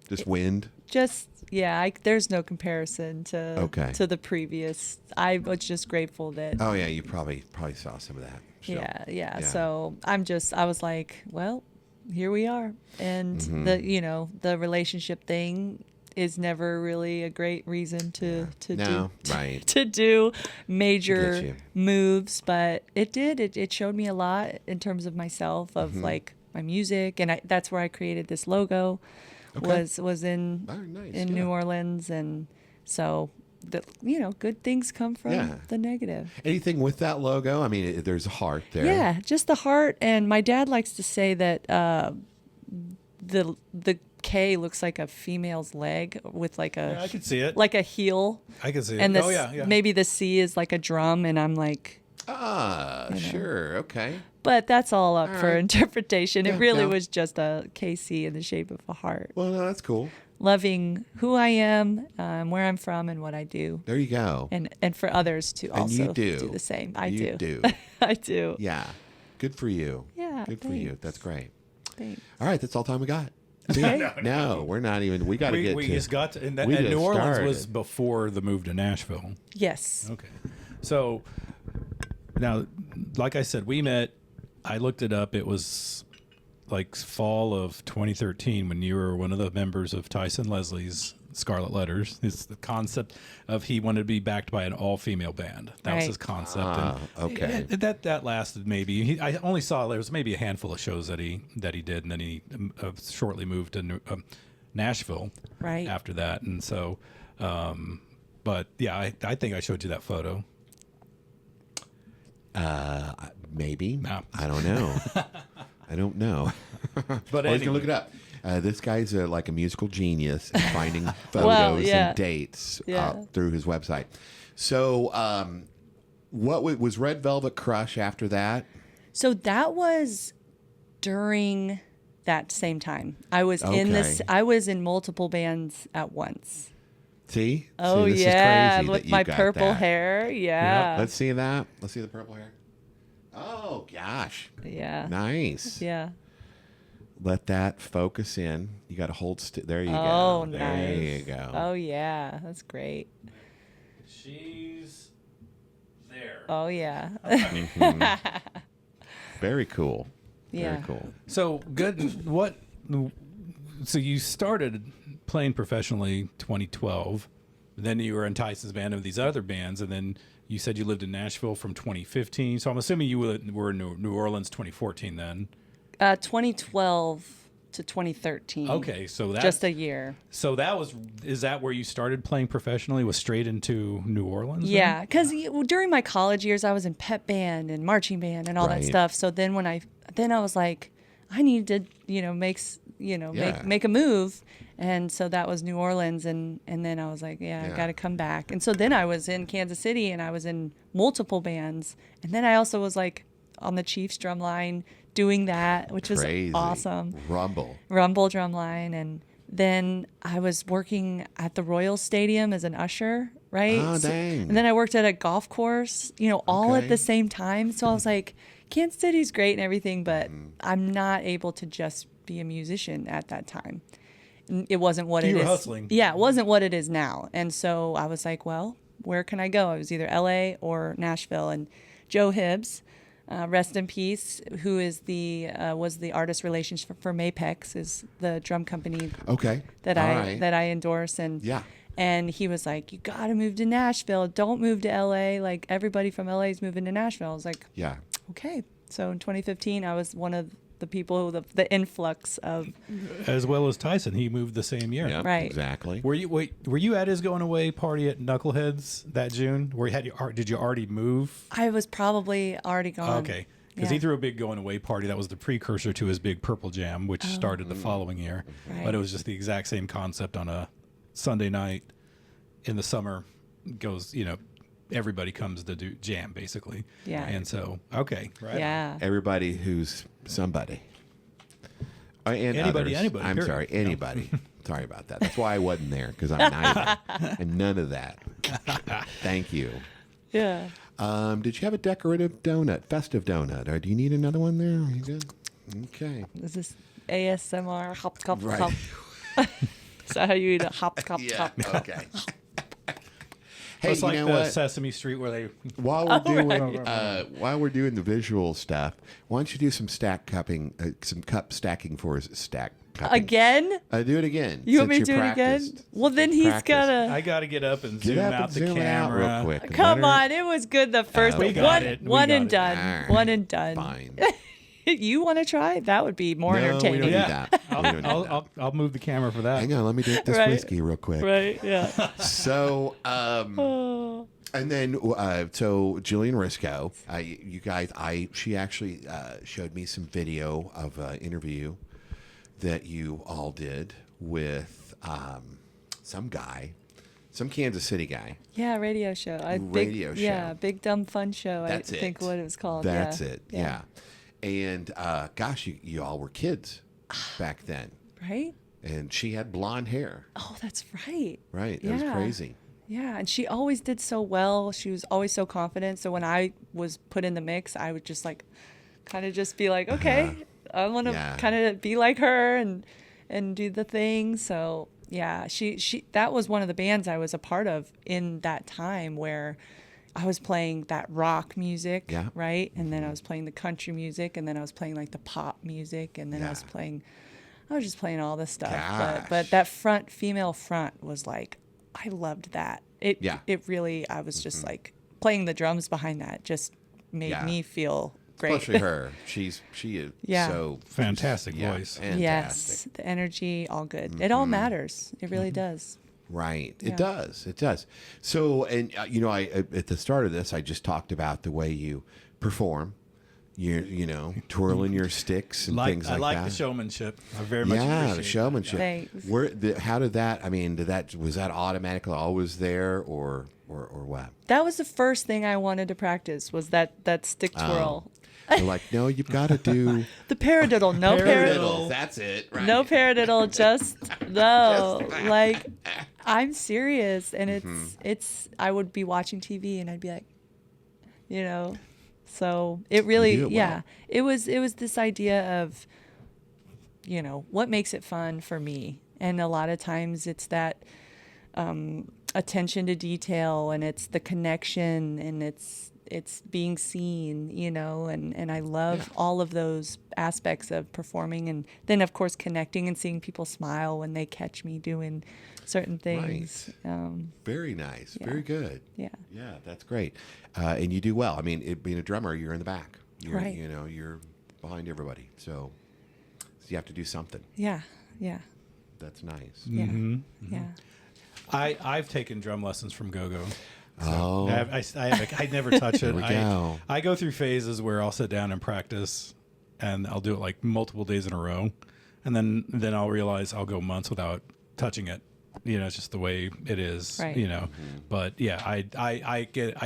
Just wind? there's no comparison to the previous. I was just grateful that. Oh yeah, you probably saw some of that. So, Yeah. So I was like, well, here we are. And the relationship thing is never really a great reason to No, do right. to do Get major you. moves, but it showed me a lot in terms of myself, of like my music, and that's where I created this logo. Okay. Was in Very nice, in yeah. New Orleans, and so good things come from Yeah. the negative. Anything with that logo? I mean, there's a heart there. Yeah, just the heart. And my dad likes to say that the K looks like a female's leg with like I could see it. like a heel, I can see it. and Oh yeah. maybe the C is like a drum, and I'm like, Sure. Okay. but that's all up All for right. interpretation. Yeah, It really yeah. was just a KC in the shape of a heart. Well, no, that's cool. Loving who I am, where I'm from, and what I do. There you go. And for others to And you also do. the same. You do. I do. Yeah. Good for you. Yeah, Good for you. thanks. That's great. Thanks. All right. That's all time we got. Okay. No, we're not even. We got to get We to. just got to, and we New just Orleans started. was before the move to Nashville. Yes. Okay. So now, like I said, we met. I looked it up. It was like fall of 2013 when you were one of the members of Tyson Leslie's Scarlet Letters. It's the concept of he wanted to be backed by an all-female band. That was Right. his concept. Okay. And that lasted maybe. I only saw there was maybe a handful of shows that he did, and then he shortly moved to Nashville. Right. After that, and so. But yeah, I think I showed you that photo. Maybe. No. I don't know. I don't know. But I was anyway. gonna look it up. This guy's like a musical genius in finding photos Well, yeah. and dates Yeah. through his website. So, what was Red Velvet Crush after that? So that was during that same time. I was in this. Okay. I was in multiple bands at once. See? Oh See, this yeah, is crazy with that you my got purple that. hair. Yeah. Let's see that. Let's see the purple hair. Oh gosh, Yeah. nice. Yeah. Let that focus in. You got to hold still. There you Oh, go. nice. There you go. Oh yeah, that's great. She's there. Oh yeah. Very cool. Yeah. Very cool. So good. What? So you started playing professionally 2012. Then you were in Tyson's band and these other bands, and then you said you lived in Nashville from 2015. So I'm assuming you were in New Orleans 2014 then. 2012 to 2013. Okay, so that's just a year. So is that where you started playing professionally? Was straight into New Orleans? then? Yeah, because during my college years, I was in pep band and marching band and all that Right. stuff. So then I was like, I need to, make a move. And so that was New Orleans. And then I was like, I got to come back. And so then I was in Kansas City and I was in multiple bands. And then I also was like on the Chiefs drum line doing that, which was Crazy. awesome. Rumble drum line. And then I was working at the Royal Stadium as an usher, right? Oh, dang. And then I worked at a golf course, all Okay. at the same time. So I was like, Kansas City's great and everything, but I'm not able to just be a musician at that time. It wasn't what it is. You were hustling. Yeah, it wasn't what it is now. And so I was like, well, where can I go? It was either LA or Nashville. And Joe Hibbs, rest in peace, who is was the artist relations for Mapex, is the drum company Okay. that All I right. that I endorse. And he was like, you got to move to Nashville. Don't move to LA. Like everybody from LA is moving to Nashville. I was like, Yeah. okay. So in 2015, I was one of the people, the influx of. As well as Tyson, he moved the same year. Yep, Right. Exactly. Were you at his going away party at Knuckleheads that June? Did you already move? I was probably already gone. Okay. Because Yeah. he threw a big going away party that was the precursor to his big Purple Jam, which started the following year. Right. But it was just the exact same concept on a Sunday night in the summer. Goes, everybody comes to do jam basically. Yeah. And so, okay. Right. Yeah. Everybody who's somebody. And Anybody, others. anybody, I'm period. sorry, anybody. Sorry about that. That's why I wasn't there, because I'm neither. And none of that. Thank you. Yeah. Did you have a decorative donut, festive donut? Or do you need another one there? Are you good? Okay. Is this ASMR? Hop, hop, Right. hop. Is that how you eat a hop, hop, Yeah. hop? Okay. Hey, It's you like know the what? Sesame Street where they. While we're doing right. while we're doing the visual stuff, why don't you do some some cup stacking for us? Stack cupping. Again? Do it again. You want me to since do you it again? practiced. Well, then Since he's practiced. got to. I got to get up and Get zoom up out and the zoom it out camera. real quick. and Come let her- on, it was good the first We one. got it. We One got and it. done. All right. One and done. Fine. You want to try? That would be more No, we entertaining. don't need Yeah. that. We don't need that. I'll move the camera for that. Hang on, let me drink this Right. whiskey real quick. Right? Yeah. So, Oh. and then, so Jillian Risco, you guys, she actually showed me some video of an interview that you all did with some guy, some Kansas City guy. Yeah, radio show. Radio show. Yeah, Big Dumb Fun Show. That's I think it. what it was called. That's yeah. it. Yeah. And gosh, you all were kids back then, Right? and she had blonde hair. Oh, that's right. Right. That was Yeah. crazy. Yeah, and she always did so well. She was always so confident. So when I was put in the mix, I would just kind of just be like, okay, I want to Yeah. kind of be like her and do the thing. So yeah, she that was one of the bands I was a part of in that time where I was playing that rock music, Yeah. right? And then I was playing the country music, and then I was playing like the pop music, and then I was just playing all this stuff. Gosh. But that female front was like, I loved that. It really, I was just like playing the drums behind that just made Yeah. me feel great. Especially her. She is Yeah. so Fantastic yeah, voice. Fantastic. Yes, the energy, all good. It all matters. It really does. Right. Yeah. It does. It does. So, and I at the start of this, I just talked about the way you perform. You twirling your sticks and things like that. I like the showmanship. I very much Yeah, appreciate the showmanship. Thanks. How did that? I mean, was that automatically always there, or what? That was the first thing I wanted to practice was that stick twirl. They're like, no, you've got to do The paradiddle, no paradiddle. That's it. Right. No paradiddle, just no. Like I'm serious, and it's. I would be watching TV, and I'd be like, So it really, do it well. it was this idea of, what makes it fun for me, and a lot of times it's that attention to detail, and it's the connection, and it's being seen, and I love all of those aspects of performing, and then of course connecting and seeing people smile when they catch me doing certain things. Very nice. Very good. Yeah. Yeah, that's great. And you do well. I mean, being a drummer, you're in the back. Right. You're behind everybody. So you have to do something. Yeah. That's nice. Yeah. Mm-hmm. Yeah. I've taken drum lessons from Go-Go. Oh. I never touch it. There we go. I go through phases where I'll sit down and practice, and I'll do it like multiple days in a row, and then I'll realize I'll go months without touching it. It's just the way it is. Right. But yeah, I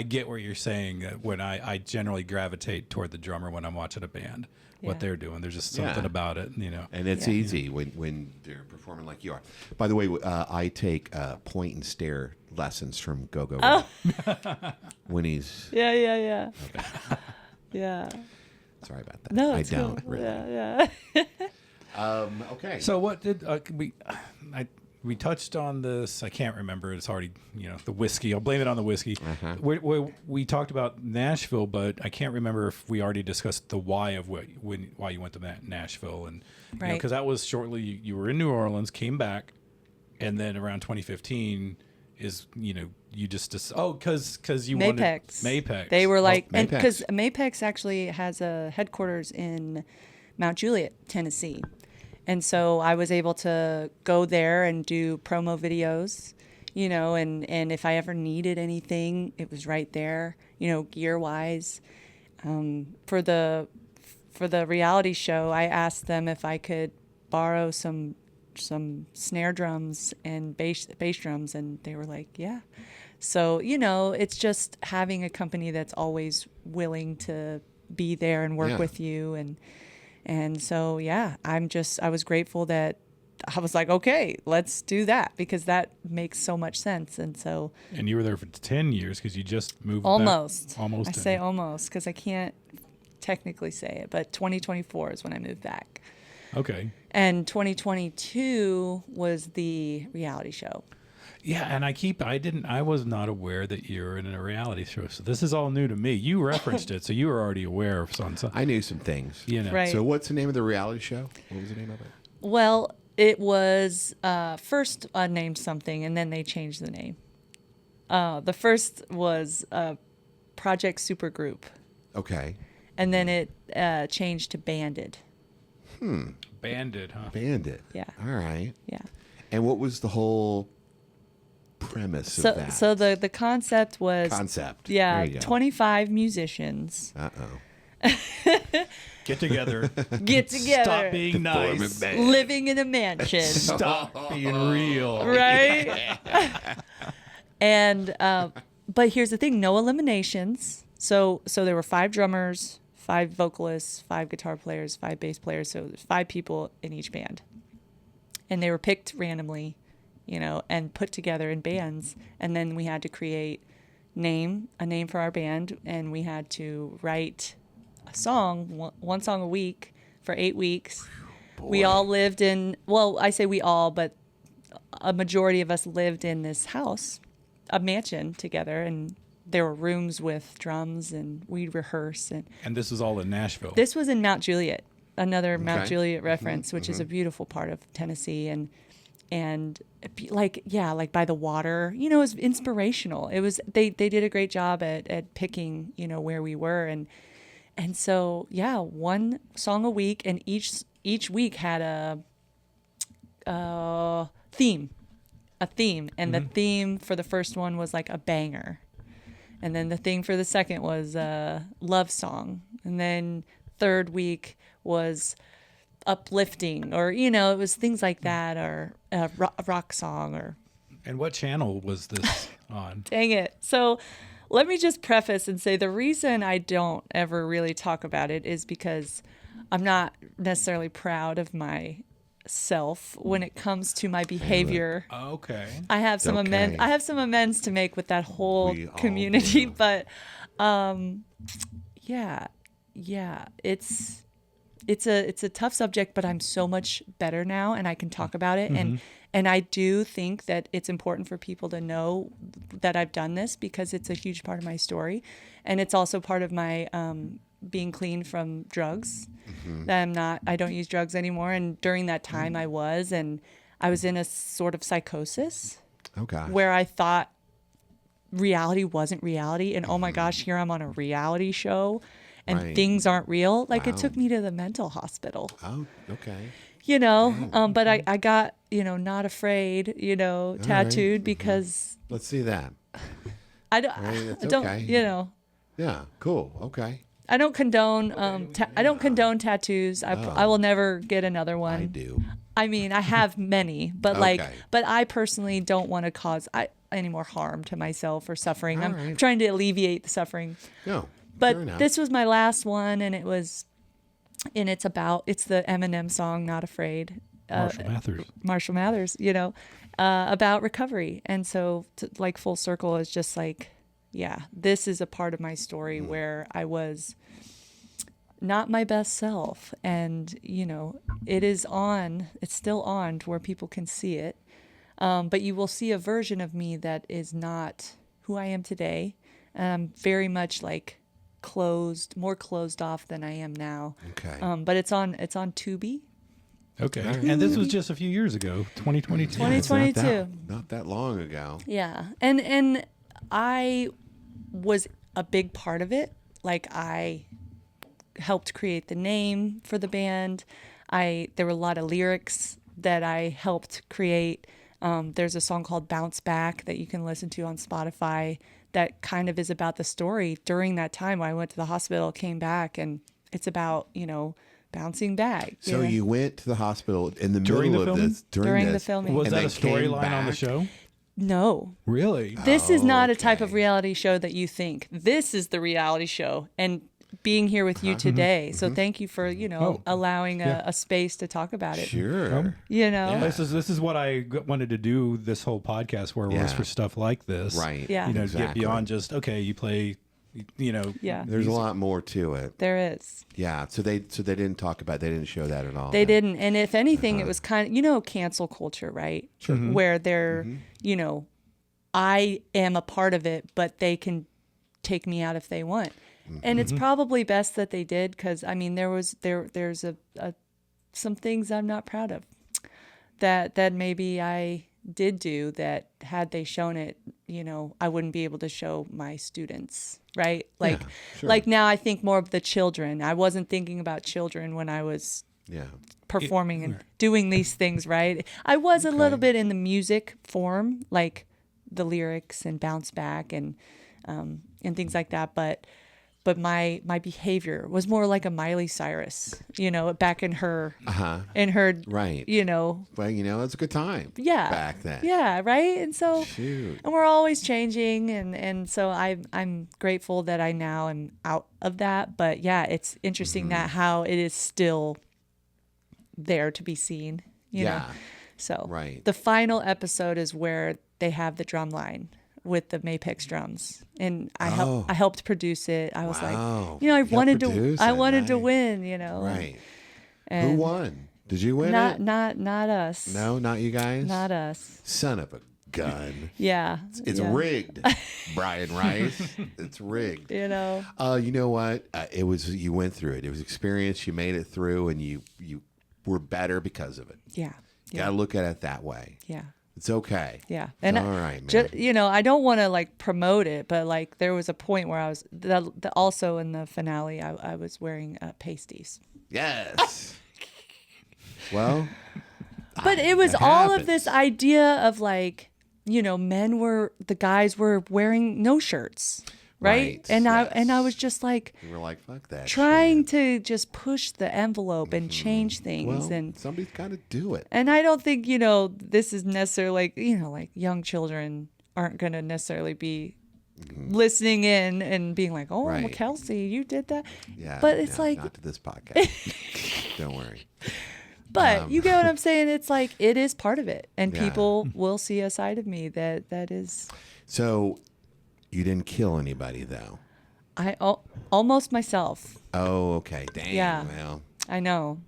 get what you're saying. That when I generally gravitate toward the drummer when I'm watching a band, what they're doing. There's just something about it. And it's easy when they're performing like you are. By the way, I take point and stare lessons from Go-Go when he's... Yeah. Okay. Yeah. Sorry about that. No, I it's don't cool. really. Yeah. Okay. So what did we touched on this? I can't remember. It's already the whiskey. I'll blame it on the whiskey. Uh-huh. We talked about Nashville, but I can't remember if we already discussed the why of why you went to Nashville, and because that was shortly you were in New Orleans, came back, and then around 2015 is you just because you wanted Mapex. They were like, and Mapex. because Mapex actually has a headquarters in Mount Juliet, Tennessee. And so I was able to go there and do promo videos, and if I ever needed anything, it was right there, gear wise. For the reality show, I asked them if I could borrow some snare drums and bass drums, and they were like, yeah. So, it's just having a company that's always willing to be there and work with you, and so, I was grateful that I was like, okay, let's do that, because that makes so much sense. And so. And you were there for 10 years because you just moved almost. back. Almost. I say almost because I can't technically say it, but 2024 is when I moved back. Okay. And 2022 was the reality show. Yeah, and I was not aware that you were in a reality show. So this is all new to me. You referenced it, so you were already aware of something. I knew some things. Right. So what's the name of the reality show? What was the name of it? Well, it was first named something, and then they changed the name. The first was Project Supergroup. Okay. And then it changed to Banded. Banded, huh? Bandit. Yeah. All right. Yeah. And what was the whole premise of that? So the concept was... Concept. Yeah, There you go. 25 musicians. Uh-oh. Get together. Stop being nice. Living in a mansion. Stop being real. Right? And but here's the thing, no eliminations. So there were 5 drummers, 5 vocalists, 5 guitar players, 5 bass players, so there's 5 people in each band. And they were picked randomly, and put together in bands, and then we had to create a name for our band, and we had to write a song, one song a week for 8 weeks. Boy. We all lived in, well, I say we all, but a majority of us lived in this house, a mansion together, and there were rooms with drums, and we'd rehearse. And this was all in Nashville. This was in Mount Juliet, another Mount Juliet reference, which is a beautiful part of Tennessee, and like by the water, it was inspirational. It was they did a great job at picking where we were, and so one song a week, and each week had a theme, and the theme for the first one was like a banger, and then the theme for the second was a love song, and then third week was uplifting, or it was things like that, or a rock song, or. And what channel was this on? Dang it. So let me just preface and say the reason I don't ever really talk about it is because I'm not necessarily proud of myself when it comes to my behavior. Okay. I have some Okay. amends to make with that whole We all community, do. but it's a tough subject, but I'm so much better now, and I can talk about it, And I do think that it's important for people to know that I've done this because it's a huge part of my story. And it's also part of my being clean from drugs. That I don't use drugs anymore. And during that time I was in a sort of psychosis. Oh, gosh. Where I thought reality wasn't reality. And oh my gosh, here I'm on a reality show and things aren't real. Like it took me to the mental hospital. Oh, okay. You know, but I got, Not Afraid, tattooed because Let's see that. I don't, Right, I don't, okay. Yeah, cool. Okay. I don't condone, I don't condone tattoos. I will never get another one. I do. I mean, I have many, but Okay. but I personally don't want to cause any more harm to myself or suffering. All I'm right. trying to alleviate the suffering. No. fair But enough. this was my last one, and it's the Eminem song, Not Afraid. Marshall Mathers, about recovery. And so full circle is just like, yeah, this is a part of my story where I was not my best self. And, it's still on to where people can see it. But you will see a version of me that is not who I am today. And I'm very much more closed off than I am now. Okay. But it's on Tubi. Okay. And this was just a few years ago, 2022. Yeah, it's not 2022. Not that long ago. Yeah. And I was a big part of it. I helped create the name for the band. There were a lot of lyrics that I helped create. There's a song called Bounce Back that you can listen to on Spotify that kind of is about the story during that time when I went to the hospital, came back, and it's about, bouncing back. So you went to the hospital in the During middle the of filming? this. During the this, filming. Was and that a then came storyline on the back? show? No. Really? This is not a type Okay. of reality show that you think. This is the reality show. And being here with you today. So thank you for, allowing a space to talk about it. Sure. This is what I wanted to do this whole podcast where it was Yeah. for stuff like this. Right. Yeah. To get Exactly. beyond just, okay, you play, Yeah. There's a lot more to it. There is. Yeah. So they didn't talk about. They didn't show that at all. They then? didn't. And if anything, it was kind of, cancel culture, right? Sure. Where they're, I am a part of it, but they can take me out if they want. And it's probably best that they did because, there's some things I'm not proud of that maybe I did do that had they shown it, I wouldn't be able to show my students, right? sure. Now I think more of the children. I wasn't thinking about children when I was Yeah. performing and doing these things, right? I was a little bit in the music form, like the lyrics and Bounce Back and things like that, but my behavior was more like a Miley Cyrus, back in her Right. Well, it's a good time. Yeah. Back then. Yeah, right? And so Shoot. and we're always changing and so I'm grateful that I now am out of that, but yeah, it's interesting that how it is still there to be seen, you know. Yeah. So Right. the final episode is where they have the drum line with the Mapex drums, and I helped produce it. I was Wow. like, I You helped wanted produce I it. wanted to Nice. win, Right. And Who won? Did you win Not it? not us. No, not you guys. Not us. Son of a gun. Yeah. It's yeah. rigged, Brian Rice. It's rigged. You know. You know what? It was you went through it. It was experience. You made it through, and you were better because of it. Yeah. You gotta look at it that way. Yeah. It's okay. Yeah. It's And all right, man. I don't want to promote it, but there was a point where I was also in the finale. I was wearing pasties. Yes. Well, But it was that all of happens. this idea of the guys were wearing no shirts, right? Right, And yes. I was just You were like, fuck that. trying shit. to just push the envelope and change things Well, and somebody's got to do it. I don't think, this is necessarily young children aren't going to necessarily be listening in and being like, oh, Right. Kelsey, you did that. Yeah. But it's no, not to this podcast. Don't worry. but you get what I'm saying? It's it is part of it. And Yeah. people will see a side of me that is, So, you didn't kill anybody though. almost myself. Oh, okay. Dang. Yeah. Well, I know.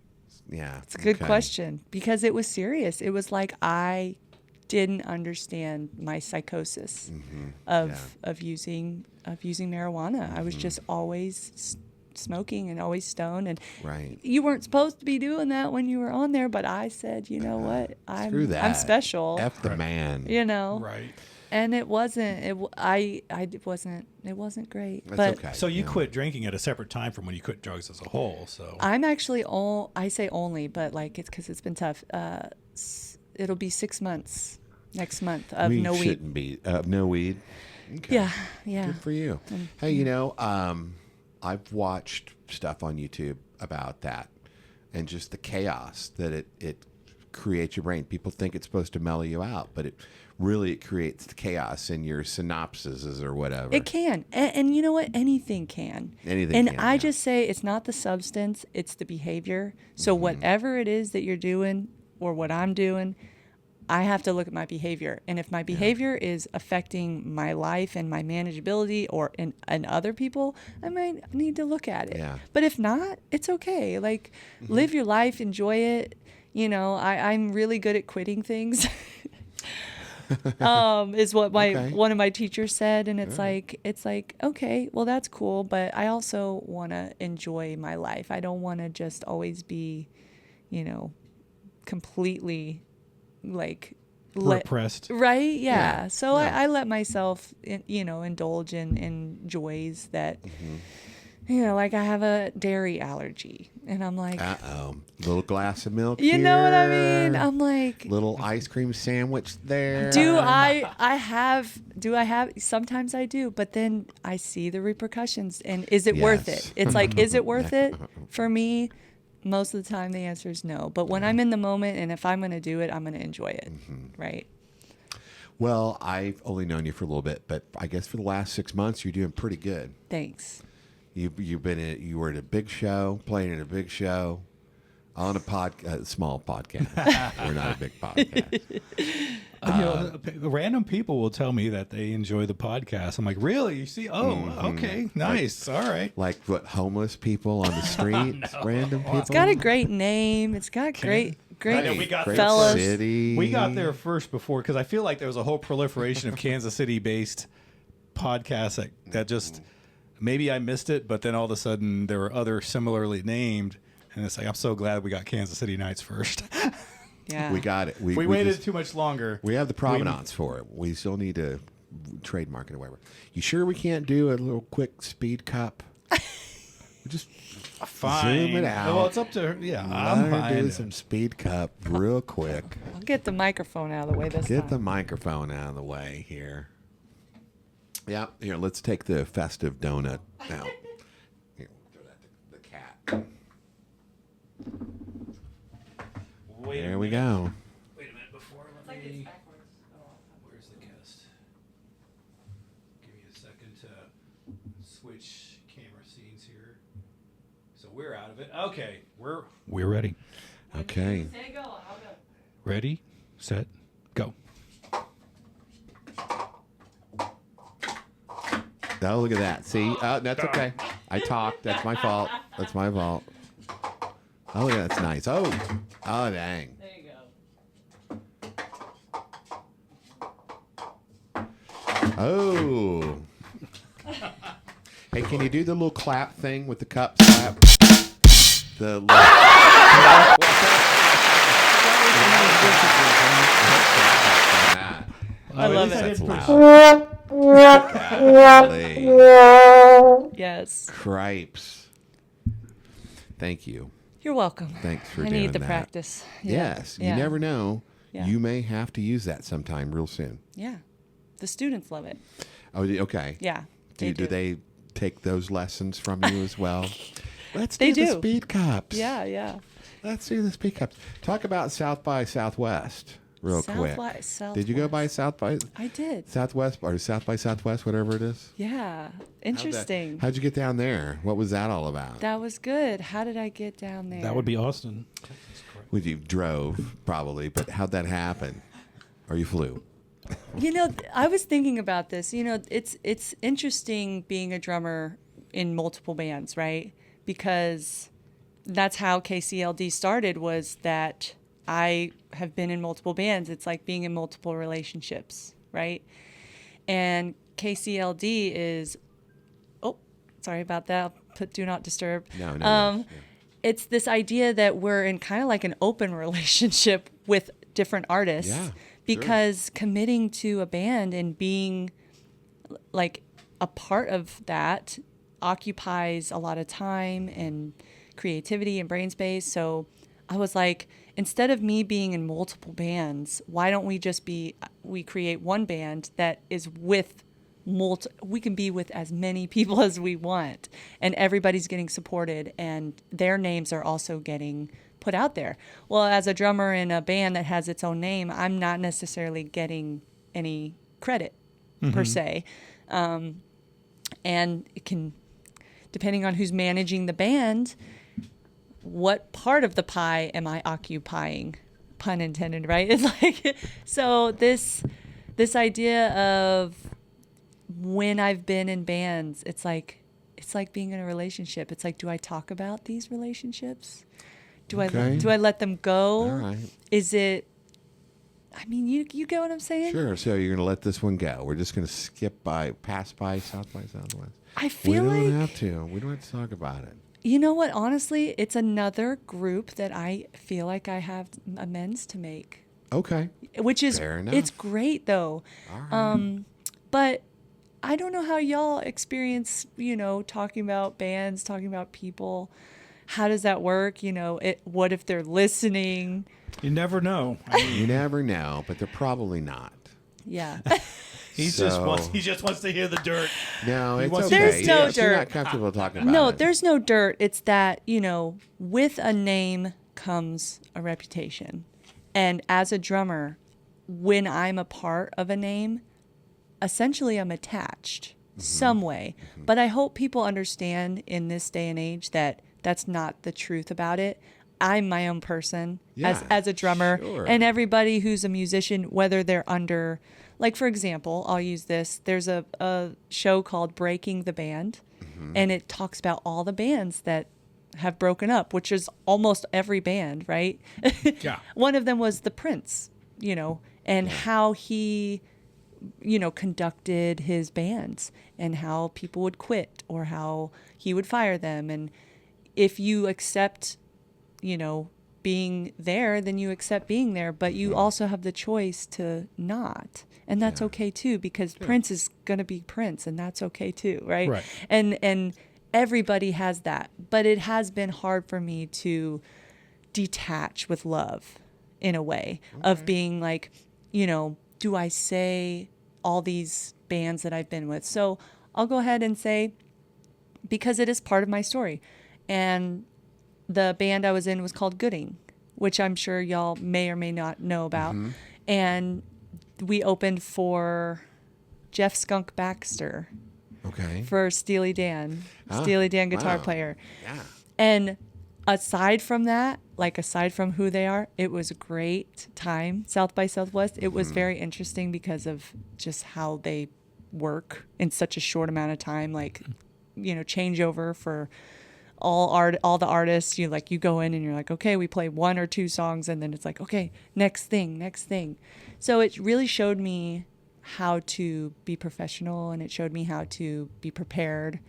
Yeah. It's a good question because it was serious. It was like I didn't understand my psychosis of using marijuana. I was just always smoking and always stoned, and you weren't supposed to be doing that when you were on there. But I said, you know what, I'm special. F the man. You know, Right. And it wasn't. It wasn't great. That's okay. So you quit drinking at a separate time from when you quit drugs as a whole. So I'm actually I say only, but like it's because it's been tough. It'll be 6 months next month of no weed. Shouldn't be no weed. Okay. Yeah. Good for you. Hey, you know, I've watched stuff on YouTube about that and just the chaos that it creates your brain. People think it's supposed to mellow you out, but it creates the chaos in your synapses or whatever. It can. And you know what? Anything can. Anything can. I just say it's not the substance, it's the behavior. So whatever it is that you're doing or what I'm doing, I have to look at my behavior. And if my behavior is affecting my life and my manageability or in other people, I might need to look at it. Yeah. But if not, it's okay. Like, live your life, enjoy it. You know, I'm really good at quitting things. Is what one of my teachers said, and it's like okay, well that's cool, but I also want to enjoy my life. I don't want to just always be, you know, completely like repressed, right? Yeah. So I let myself, indulge in joys that. You know, like I have a dairy allergy, and I'm like, little glass of milk. You know what I mean? I'm like, little ice cream sandwich there. Do I have? Sometimes I do, but then I see the repercussions, and is it worth it? It's like, is it worth it for me? Most of the time, the answer is no. But when I'm in the moment, and if I'm going to do it, I'm going to enjoy it, right? Well, I've only known you for a little bit, but I guess for the last 6 months, you're doing pretty good. Thanks. You were at a big show, playing at a big show, on a small podcast. We're not a big podcast. Random people will tell me that they enjoy the podcast. I'm like, really? You see? Oh, okay, nice, all right. Like what, homeless people on the street, random people. It's got a great name. It's got great I know, we got fellas. City. We got there first before because I feel like there was a whole proliferation of Kansas City-based podcasts that just. Maybe I missed it, but then all of a sudden there were other similarly named, and it's like I'm so glad we got Kansas City Nights first. Yeah, we got it. We waited too much longer. We have the provenance for it. We still need to trademark it or whatever. You sure we can't do a little quick speed cup? Just fine. Zoom it out. Well, it's up to her. Yeah, I'm fine. Do some speed cup real quick. I'll get the microphone out of the way this time. Get the microphone out of the way here. Yeah, here, let's take the festive donut out. Here, throw that to the cat. There we go. Wait a minute before let me. Where's the guest? Give me a second to switch camera scenes here. So we're out of it. Okay, we're ready. Okay. Say go. I'll go. Ready, set, go. Oh, look at that. See? Oh, that's okay. I talked. That's my fault. That's my fault. Oh, yeah, that's nice. Oh, dang. There you go. Oh. Hey, can you do the little clap thing with the cup slap? The little... I love it. That's loud. Yes. Cripes. Thank you. You're welcome. Thanks for I doing need the that. practice. Yes. Yeah. You never know. Yeah. You may have to use that sometime real soon. Yeah. The students love it. Oh, okay. Yeah. Do they take those lessons from you as well? Let's They do the do. speed cups. Yeah. Let's do the speed cups. Talk about South by Southwest real quick. Did you go by South by I did. Southwest or South by Southwest, whatever it is? Yeah. Interesting. How'd you get down there? What was that all about? That was good. How did I get down there? That would be Austin. Well, you drove probably, but how'd that happen? Or you flew? You know, I was thinking about this. You know, it's interesting being a drummer in multiple bands, right? Because that's how KCLD started, was that I have been in multiple bands. It's like being in multiple relationships, right? And KCLD is, oh, sorry about that. I'll put do not disturb. No. It's this idea that we're in kind of like an open relationship with different artists. Yeah, because committing to a band and being like a part of that occupies a lot of time and creativity and brain space. So I was like, instead of me being in multiple bands, why don't we create one band that is with we can be with as many people as we want, and everybody's getting supported, and their names are also getting put out there. Well, as a drummer in a band that has its own name, I'm not necessarily getting any credit per se. And it can, depending on who's managing the band, what part of the pie am I occupying? Pun intended, right? It's like, so this idea of when I've been in bands, it's like being in a relationship. It's like, do I talk about these relationships? Do I let them go? All right. Is it, I mean, you get what I'm saying? Sure. So you're going to let this one go. We're just going to pass by South by Southwest. I feel we like don't have to. We don't have to talk about it. You know what? Honestly, it's another group that I feel like I have amends to make. Okay. Which is, Fair enough. it's great though. All right. But I don't know how y'all experience, talking about bands, talking about people. How does that work? What if they're listening? You never know. You never know, but they're probably not. Yeah. He just wants to hear the dirt. No, it's wants- okay. There's no Yes, You're dirt. not comfortable talking about No, it. there's no dirt. It's that, with a name comes a reputation. And as a drummer, when I'm a part of a name, essentially I'm attached some way. But I hope people understand in this day and age that that's not the truth about it. I'm my own person as a drummer. Sure. And everybody who's a musician, whether they're under, like, for example, I'll use this. There's a show called Breaking the Band, and it talks about all the bands that have broken up, which is almost every band, right? Yeah. One of them was the Prince, and how he, conducted his bands and how people would quit or how he would fire them. And if you accept, being there, then you accept being there, but you also have the choice to not. And that's okay too, because Prince is going to be Prince, and that's okay too, right? Right. And everybody has that, but it has been hard for me to detach with love in a way of being like, do I say all these bands that I've been with? So I'll go ahead and say, because it is part of my story. And the band I was in was called Gooding, which I'm sure y'all may or may not know about. And we opened for Jeff Skunk Baxter Okay. for Steely Dan, guitar wow. player. Yeah. And aside from that, aside from who they are, it was a great time. South by Southwest. It was very interesting because of just how they work in such a short amount of time. Changeover for all the artists. You go in and you're like, okay, we play one or two songs, and then it's like, okay, next thing. So it really showed me how to be professional, and it showed me how to be prepared.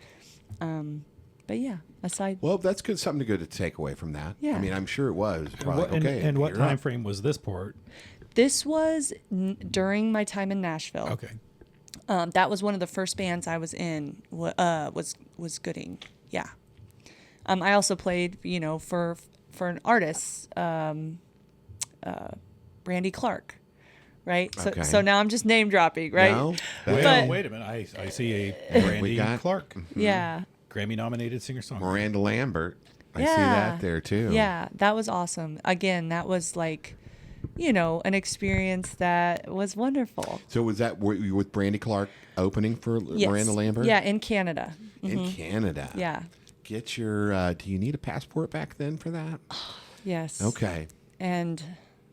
But yeah, aside. Well, that's good. Something good to take away from that. Yeah. I mean, I'm sure it was. Probably, And what you're time up. frame was this port? This was during my time in Nashville. Okay. That was one of the first bands I was in. Was Gooding. Yeah. I also played, for an artist, Randy Clark, right? Okay. So now I'm just name dropping, right? No? Wait a minute. I see a Randy got- Clark, Yeah. Grammy-nominated singer-songwriter. Miranda Lambert. I see Yeah. that there too. Yeah, that was awesome. Again, that was an experience that was wonderful. So were you with Brandy Clark opening for Yes. Miranda Lambert? Yeah, in Canada. In Canada. Yeah. Get your. Do you need a passport back then for that? Yes. Okay. And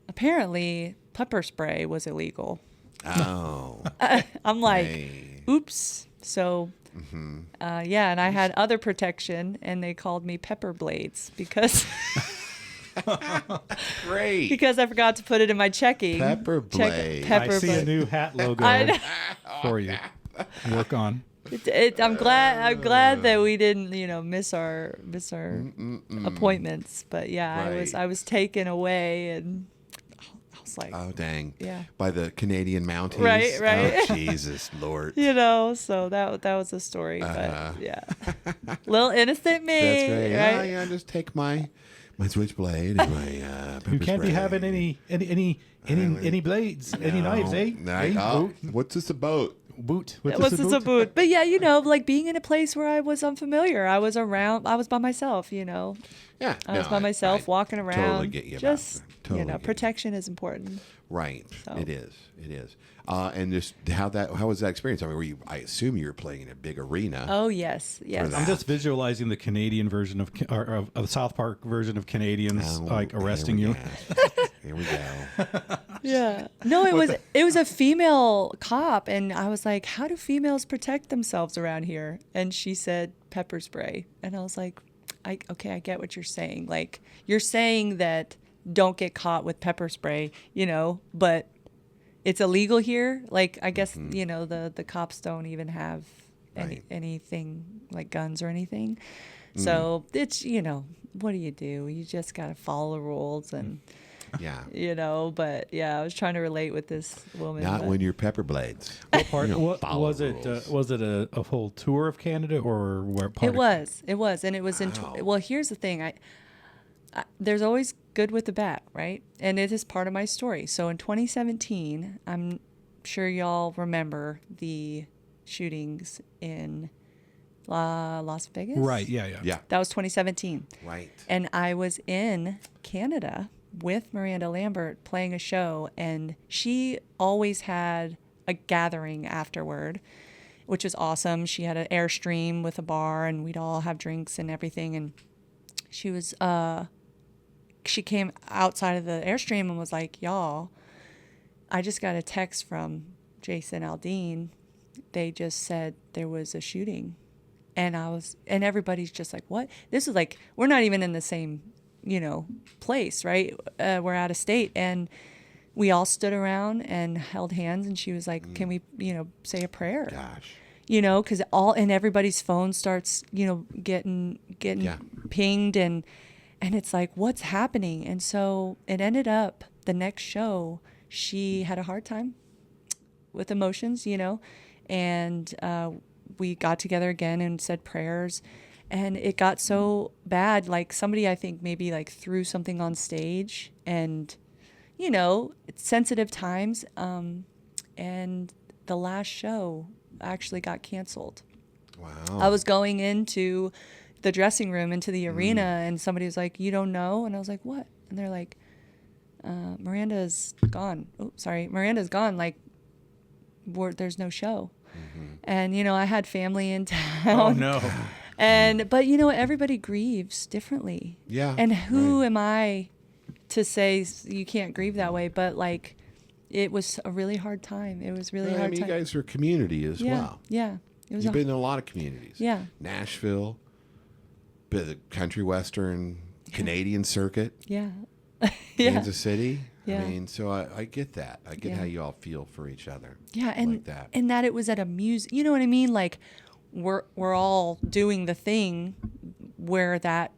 apparently pepper spray was illegal. Oh. I'm like, Hey. oops. So Yeah, and I had other protection, and they called me Pepper Blades because Great. because I forgot to put it in my checking. Pepper Blades. Pepper I see a Blades. new hat logo I know. for you. Work on. I'm glad that we didn't, miss our appointments. But yeah, Right. I was taken away, and I was like, Oh, dang. Yeah. By the Canadian Mounties. Right. Oh, Jesus, Lord. so that was a story. But yeah, little innocent me. That's great. Right? Oh, yeah, just take my switchblade and my pepper You can't be spray. having any blades, any knives, eh? Eh? Oh, what's this about? Boot. What's this a boot? But yeah, like being in a place where I was unfamiliar. I was by myself, Yeah. I was by myself, walking around. Totally get you. Just, about that. Totally get you. protection is important. Right. So. It is. And just how was that experience? I mean, I assume you were playing in a big arena. Oh, yes. that. I'm just visualizing the Canadian version of the South Park version of Canadians arresting you. Here we go. Yeah. No, it was a female cop, and I was like, "How do females protect themselves around here?" And she said pepper spray, and I was like, I get what you're saying. Like, you're saying that don't get caught with pepper spray, but it's illegal here. Like, I guess, the cops don't even have anything like guns or anything. So it's, what do? You just got to follow the rules and, but yeah, I was trying to relate with this woman. Not but- when you're pepper blades. What part? What follow was the it? rules. Was it a whole tour of Canada, or where part? It was, and it was Wow. well, here's the thing. I there's always good with the bad, right? And it is part of my story. So in 2017, I'm sure y'all remember the shootings in Las Vegas. Right. Yeah. Yeah. That was 2017. Right. And I was in Canada with Miranda Lambert playing a show, and she always had a gathering afterward, which was awesome. She had an Airstream with a bar, and we'd all have drinks and everything. And she came outside of the Airstream and was like, "Y'all, I just got a text from Jason Aldean. They just said there was a shooting." And everybody's just like, "What?" This is like, we're not even in the same, place, right? We're out of state. And we all stood around and held hands, and she was like, "Can we, say a prayer?" Gosh. Because everybody's phone starts, getting pinged, and it's like, what's happening? And so it ended up the next show, she had a hard time with emotions, and we got together again and said prayers, and it got so bad, like somebody, I think, maybe like threw something on stage, and it's sensitive times, and the last show actually got canceled. Wow. I was going into the dressing room, into the arena, and somebody was like, "You don't know?" And I was like, "What?" And they're like, Miranda's gone. Oh, sorry. Miranda's gone. Like, there's no show. And, I had family in town. Oh no. But everybody grieves differently. Yeah. And who right. am I to say you can't grieve that way? But like, it was a really hard time. It was really Well, hard I mean, time. you guys are a community as well. Yeah. It was You've been in a lot of communities. Yeah. Nashville, bit of the country western, Canadian circuit, yeah. Kansas City. Yeah. I mean, so I get that. I get Yeah. how you all feel for each other. Yeah, and like that. and that it was at a music. You know what I mean? Like, we're all doing the thing where that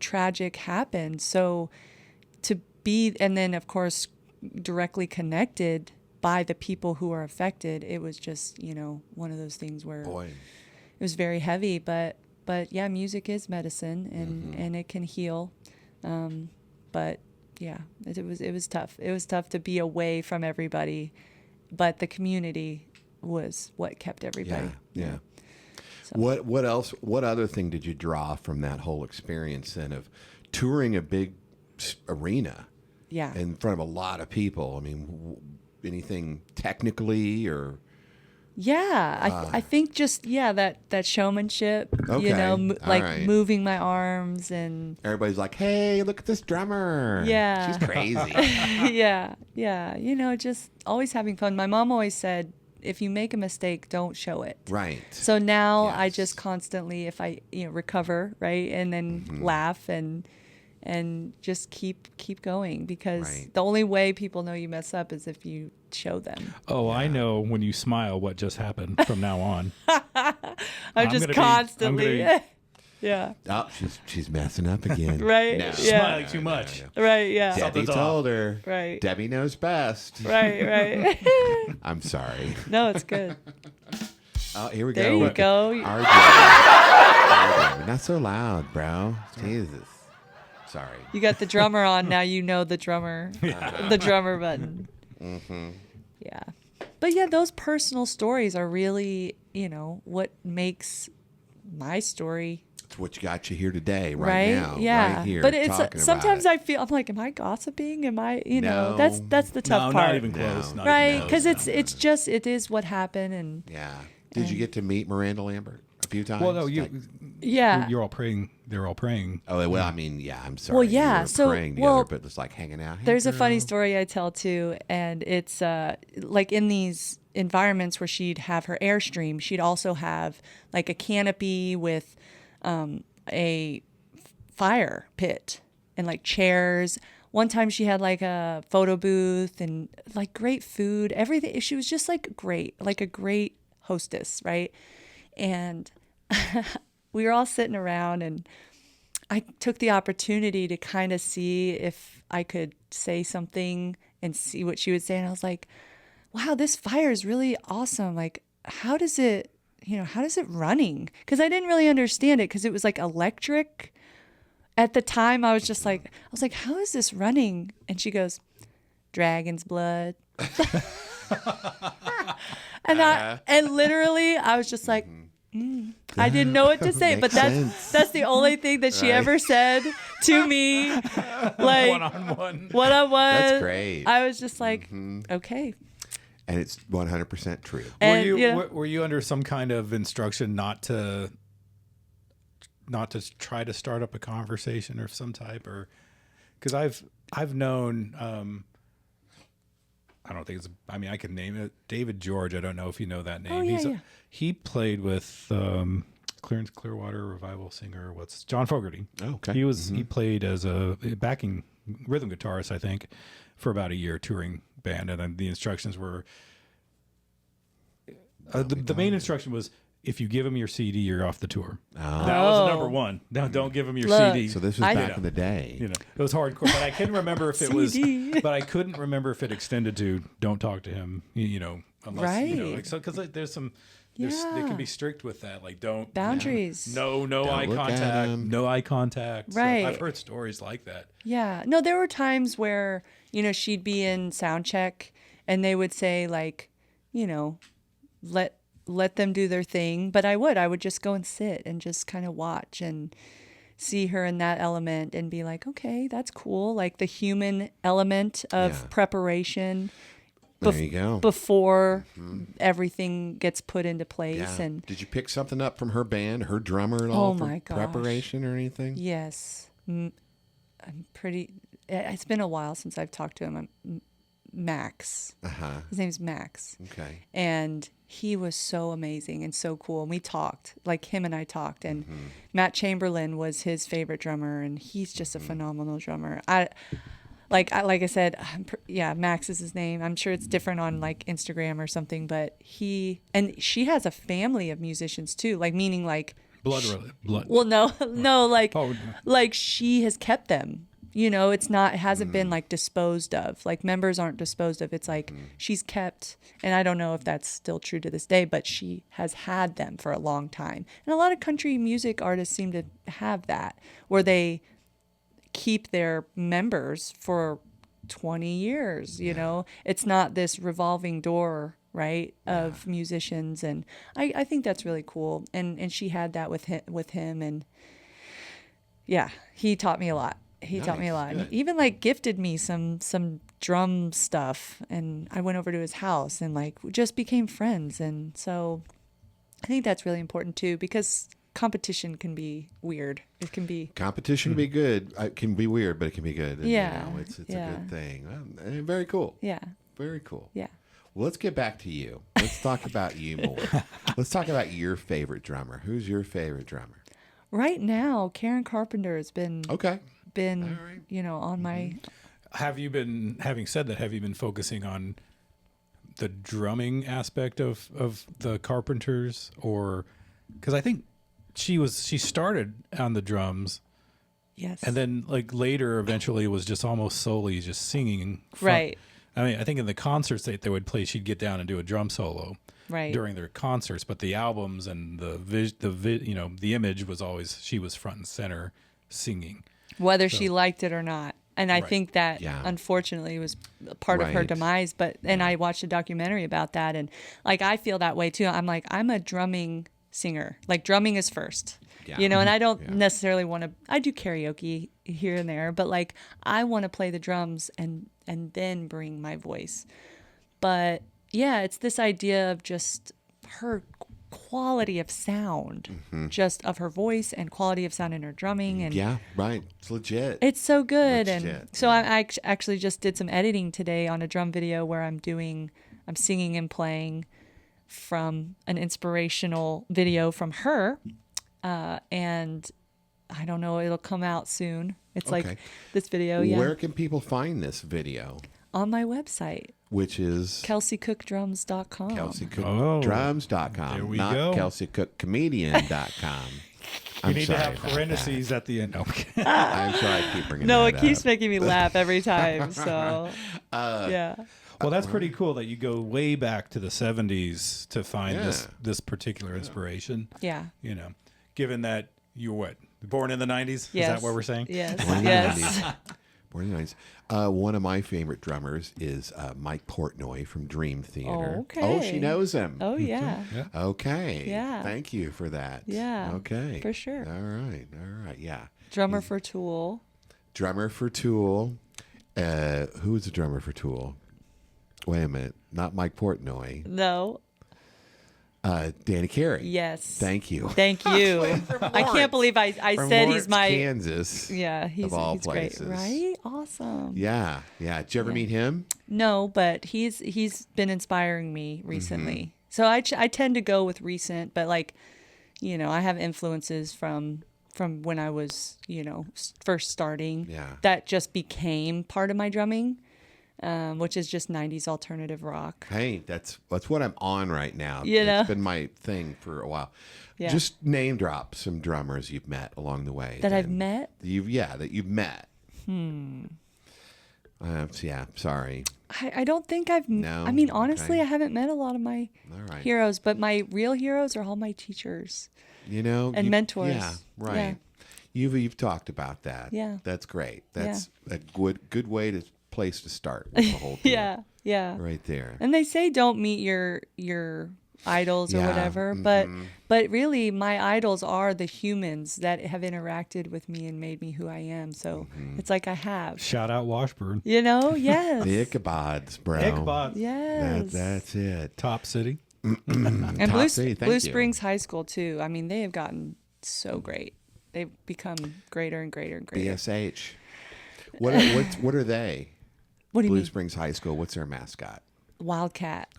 tragic happened. So to be, and then of course directly connected by the people who are affected, it was just one of those things where Boy. it was very heavy. But yeah, music is medicine, and it can heal. But yeah, it was tough. It was tough to be away from everybody, but the community was what kept everybody. Yeah. So. What else? What other thing did you draw from that whole experience then of touring a big arena Yeah. in front of a lot of people? I mean, anything technically or? Yeah, I think just that showmanship. Okay, all like right. moving my arms and Everybody's like, "Hey, look at this drummer! Yeah. she's crazy." yeah, just always having fun. My mom always said, if you make a mistake, don't show it. Right. So now I Yes. just constantly, if I recover, right, and then laugh and just keep going, because Right. the only way people know you mess up is if you show them. Oh, I know when you smile what just happened from now on. I'm just gonna be- constantly, I'm yeah, Oh, she's messing up again. Right. No. Yeah. Smiling too much. right, yeah, Debbie Something's told her. Right. Debbie knows best. right. I'm sorry. No, it's good. Oh, here we There go. you with go. our Debbie. Not so loud, bro. Jesus. Sorry. You got the drummer on now. You know the drummer, the drummer button. Yeah, but yeah, those personal stories are really, what makes my story. It's what got you here today, right, Right? now, Yeah. right here. But it's talking sometimes about it. I feel I'm like, am I gossiping? Am I, No. that's the tough No, part. not even close. No. Not Right? even Because close. it is what happened, and Yeah. Did you get to meet Miranda Lambert a few times? Well, no, yeah. you're all praying. They're all praying. Oh, well, I mean, yeah, I'm sorry. Well, yeah, You were so- praying together, well, but it's like hanging out. Hey, There's a funny girl. story I tell too, and it's like in these environments where she'd have her Airstream, she'd also have like a canopy with a fire pit and like chairs. One time she had like a photo booth and like great food, everything. She was just like great, like a great hostess, right? And we were all sitting around, and I took the opportunity to kind of see if I could say something and see what she would say. And I was like, wow, this fire is really awesome. Like, how does it running? Because I didn't really understand it, because it was like electric. At the time, I was like, how is this running? And she goes, dragon's blood. And literally, I was just like, I didn't know what to say, but Makes sense. that's the only thing that she ever said to me. Like One-on-one. one-on-one. That's great. I was just like, okay. And it's 100% true. And, Were you under some kind of instruction not to try to start up a conversation of some type, or because I've known I don't think it's, I mean, I can name it, David George. I don't know if you know that name. Oh, yeah, yeah. He played with Clarence Clearwater Revival singer. What's John Fogerty? Oh, okay. He played as a backing rhythm guitarist, I think, for about a year, touring band. And then the instructions were the main instruction was, if you give him your CD, you're off the tour. Oh. That was the number one. Don't give him your Look, CD. So this was back in the day. You know, it was hardcore, but I couldn't remember if it was. CD. But I couldn't remember if it extended to don't talk to him. Unless Right. because there's some. They Yeah. can be strict with that. Like don't Boundaries. No Don't eye look at contact. him. No eye contact. So Right. I've heard stories like that. Yeah. No, there were times where, she'd be in sound check and they would say like, let them do their thing. But I would just go and sit and just kind of watch and see her in that element and be like, okay, that's cool. Like the human element of Yeah. preparation There you go. before everything gets put into place. Yeah. And Did you pick something up from her band, her drummer at all Oh for my gosh. preparation or anything? yes, I'm pretty, it's been a while since I've talked to him. Max. Uh-huh. His name's Max. Okay. And he was so amazing and so cool. And we talked, like him and I talked. And Matt Chamberlain was his favorite drummer, and he's just a phenomenal drummer. Like I said, Max is his name. I'm sure it's different on like Instagram or something, but she has a family of musicians too. Like meaning like Blood. well, no, like Oh. like she has kept them. It hasn't been like disposed of. Like members aren't disposed of. It's like she's kept, and I don't know if that's still true to this day, but she has had them for a long time. And a lot of country music artists seem to have that, where they keep their members for 20 years. It's not this revolving door, right, of musicians. And I think that's really cool. And she had that with him. And yeah, he taught me a lot. He taught me a lot. And he even like gifted me some drum stuff, and I went over to his house and like just became friends. And so I think that's really important too, because competition can be weird. It can be Competition can be good. It can be weird, but it can be good. And, Yeah, it's yeah. a good thing. Well, very cool. yeah. Very cool. Yeah. let's get back to you. Let's talk about you more. Let's talk about your favorite drummer. Who's your favorite drummer? Right now, Karen Carpenter has been Okay. On my. Having said that, have you been focusing on the drumming aspect of the Carpenters, or because I think she started on the drums, Yes. and then like later eventually was just almost solely just singing. Right. I mean, I think in the concerts that they would play, she'd get down and do a drum solo Right. during their concerts, but the albums and the image was always she was front and center singing. Whether she liked it or not. And I Right. think that unfortunately was a part of her Right. demise. And I watched a documentary about that, and like I feel that way too. I'm like, I'm a drumming singer. Like drumming is first. Yeah. And I don't necessarily want to. I do karaoke here and there, but like I want to play the drums and then bring my voice. But yeah, it's this idea of just her quality of sound, just of her voice and quality of sound in her drumming, and Yeah, right. It's legit. it's so good. Legit, And so I actually just did some editing today on a drum video where I'm singing and playing from an inspirational video from her. And I don't know, it'll come out soon. It's Okay. like this video, Where can people find this video? on my website, Which is kelseycookdrums.com. KelseyCookDrums.com, there we not go. KelseyCookComedian.com. You need to have about parentheses at the end. Okay. I'm sorry I keep bringing No, that it keeps up. making me laugh every time. So, yeah. Well, that's pretty cool that you go way back to the 70s to find Yeah. this particular inspiration. Yeah. Given that you were born in the 90s? Yes. Is that what we're saying? Yes. Born in the Yes. 90s. Born in the 90s. One of my favorite drummers is Mike Portnoy from Dream Theater. Okay. Oh, she knows him. Oh, yeah. Okay. Yeah. Thank you for that. Yeah, Okay. for sure. All right. Yeah. Drummer for Tool. Drummer for Tool. Who was the drummer for Tool? Wait a minute. Not Mike Portnoy. No. Danny Carey. Yes. Thank you. Thank you. I can't believe I From said Lawrence, he's my. Kansas. Yeah, he's all great, places. right? Awesome. Yeah. Did you ever meet him? No, but he's been inspiring me recently. So I tend to go with recent, but like, I have influences from when I was, first starting. Yeah. That just became part of my drumming, which is just 90s alternative rock. Hey, that's what I'm on right now. You know? It's been my thing for a while. Yeah. Just name drop some drummers you've met along the way. That I've met? That you've met. Sorry. I don't think I've. No? I mean, honestly, Okay. I haven't met a lot of my All right. heroes, but my real heroes are all my teachers. And mentors. Yeah, right. Yeah. You've talked about that. Yeah. That's great. That's a good way to place to start with the whole deal. Yeah. Right there. And they say don't meet your idols or Yeah, whatever, but really my idols are the humans that have interacted with me and made me who I am. So it's like I have. Shout out Washburn. Yes. The Ichabods, bro. Ichabod. Yes. That's it. Top city. And Top Blue, city, thank Blue you. Springs High School too. I mean, they have gotten so great. They've become greater and greater and greater. BSH. What are they? What do you Blue mean? Springs High School. What's their mascot? Wildcat.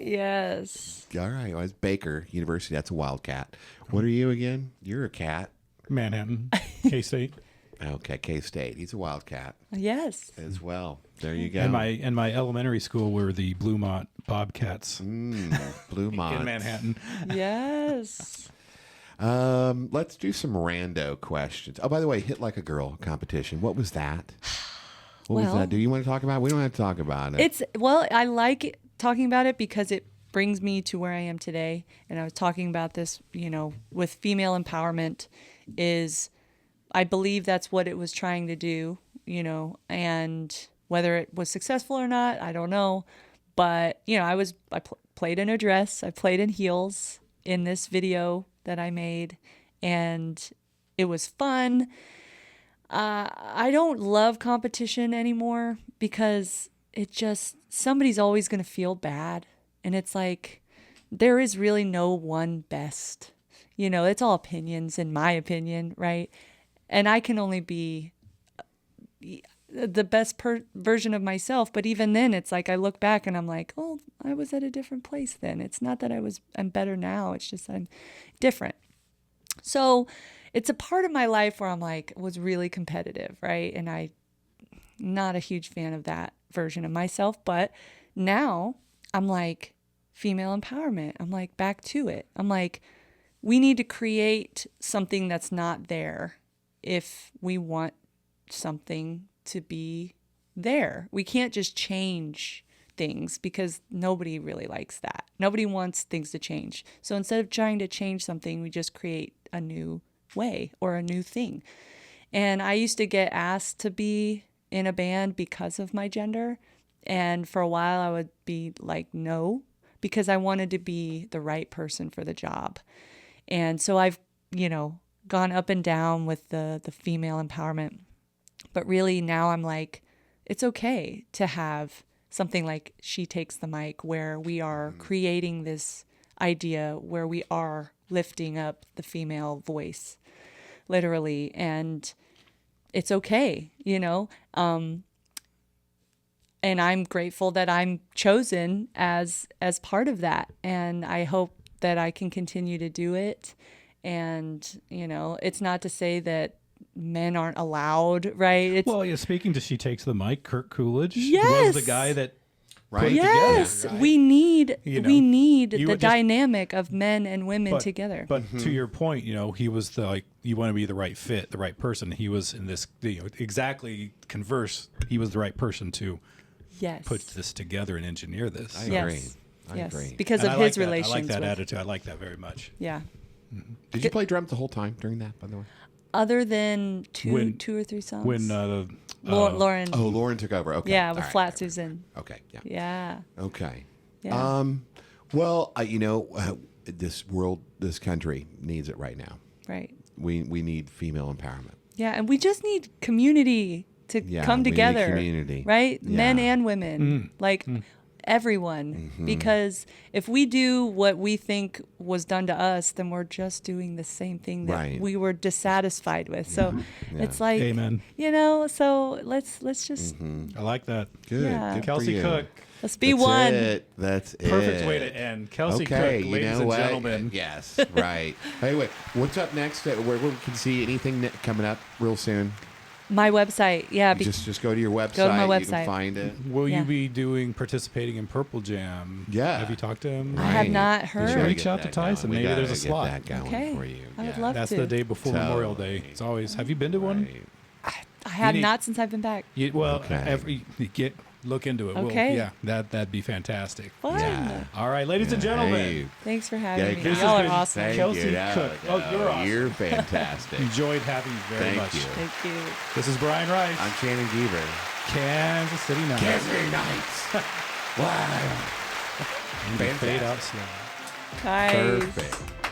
Yes. All right. Well, it's Baker University. That's a Wildcat. What are you again? You're a cat. Manhattan. K-State. Okay, K-State. He's a Wildcat Yes. as well. There you go. And my elementary school were the Bluemont Bobcats Blue Mont. in Manhattan. Yes. Let's do some rando questions. Oh, by the way, Hit Like a Girl competition. What was that? What was Well- that? Do you want to talk about it? We don't have to talk about it. I like talking about it because it brings me to where I am today. And I was talking about this, with female empowerment is, I believe that's what it was trying to do, and whether it was successful or not, I don't know. But, I played in a dress. I played in heels in this video that I made, and it was fun. I don't love competition anymore because somebody's always going to feel bad. And it's like, there is really no one best. It's all opinions, in my opinion, right? And I can only be the best version of myself. But even then, it's like I look back and I'm like, oh, I was at a different place then. It's not that I'm better now. It's just I'm different. So it's a part of my life where I'm like, was really competitive, right? And I'm not a huge fan of that version of myself. But now I'm like, female empowerment. I'm like, back to it. I'm like, we need to create something that's not there if we want something to be there. We can't just change things because nobody really likes that. Nobody wants things to change. So instead of trying to change something, we just create a new way or a new thing. And I used to get asked to be in a band because of my gender. And for a while I would be like, no, because I wanted to be the right person for the job. And so I've, gone up and down with the female empowerment. But really now I'm like, it's okay to have something like She Takes the Mic, where we are creating this idea where we are lifting up the female voice, literally. And it's okay, and I'm grateful that I'm chosen as part of that. And I hope that I can continue to do it. And, it's not to say that men aren't allowed, right? Well, yeah, speaking to She Takes the Mic, Kirk Coolidge Yes. was the guy that Right. put it Yes, together. we need You the would just- dynamic of men and women together. But to your point, he was you want to be the right fit, the right person. He was in this, exactly converse. He was the right person to Yes. put this together and engineer this. I Yes. agree. I Yes. agree. Because And of I like his that. relations. I like that with, attitude. I like that very much. Yeah. Did you play drums the whole time during that, by the way? Other than two or three songs. When Lauren. Oh, Lauren took over. Okay. Yeah, All with right. Flat Susan. Okay. Yeah. Yeah. Okay. Yeah. Well, this world, this country needs it right now. Right. We need female empowerment. Yeah, and we just need community to Yeah, come we need together. community. Right? Yeah. Men and women. Like everyone. Because if we do what we think was done to us, then we're just doing the same thing that Right. we were dissatisfied with. So it's like Amen. so let's just I like that. Good. Yeah. Good for Kelsey you. Cook. let's be That's one. It. That's it. Perfect way to end. Kelsey Okay, Cook, ladies and what? gentlemen. Yes, right. Hey, wait. What's up next? Where we can see anything coming up real soon? My website. Yeah. Just go to your website. Go to my You can website. find it. Will Yeah. you be participating in Purple Jam? Yeah. Have you talked to him? I have not heard. We gotta Reach get out to that Tyson. going. We Maybe gotta there's a get slot. that going Okay. for you. I would Yeah. love That's to. the day before Memorial Totally. Day. It's always. Have you been to one? Right. I have need- not since I've been back. Okay. Look into it. Okay. Yeah, that'd be fantastic. Fun. Yeah. All right, ladies and gentlemen. Hey. Thanks for having me. this Y'all has are been- awesome. Thank Kelsey you. No, Cook. no, Oh, you're awesome. You're fantastic. Enjoyed having you very Thank much. you. Thank you. This is Brian Rice, I'm Shannon Deaver. Kansas City Nights. Kansas Nights. Wow. And we fade out slow. Bye. Perfect.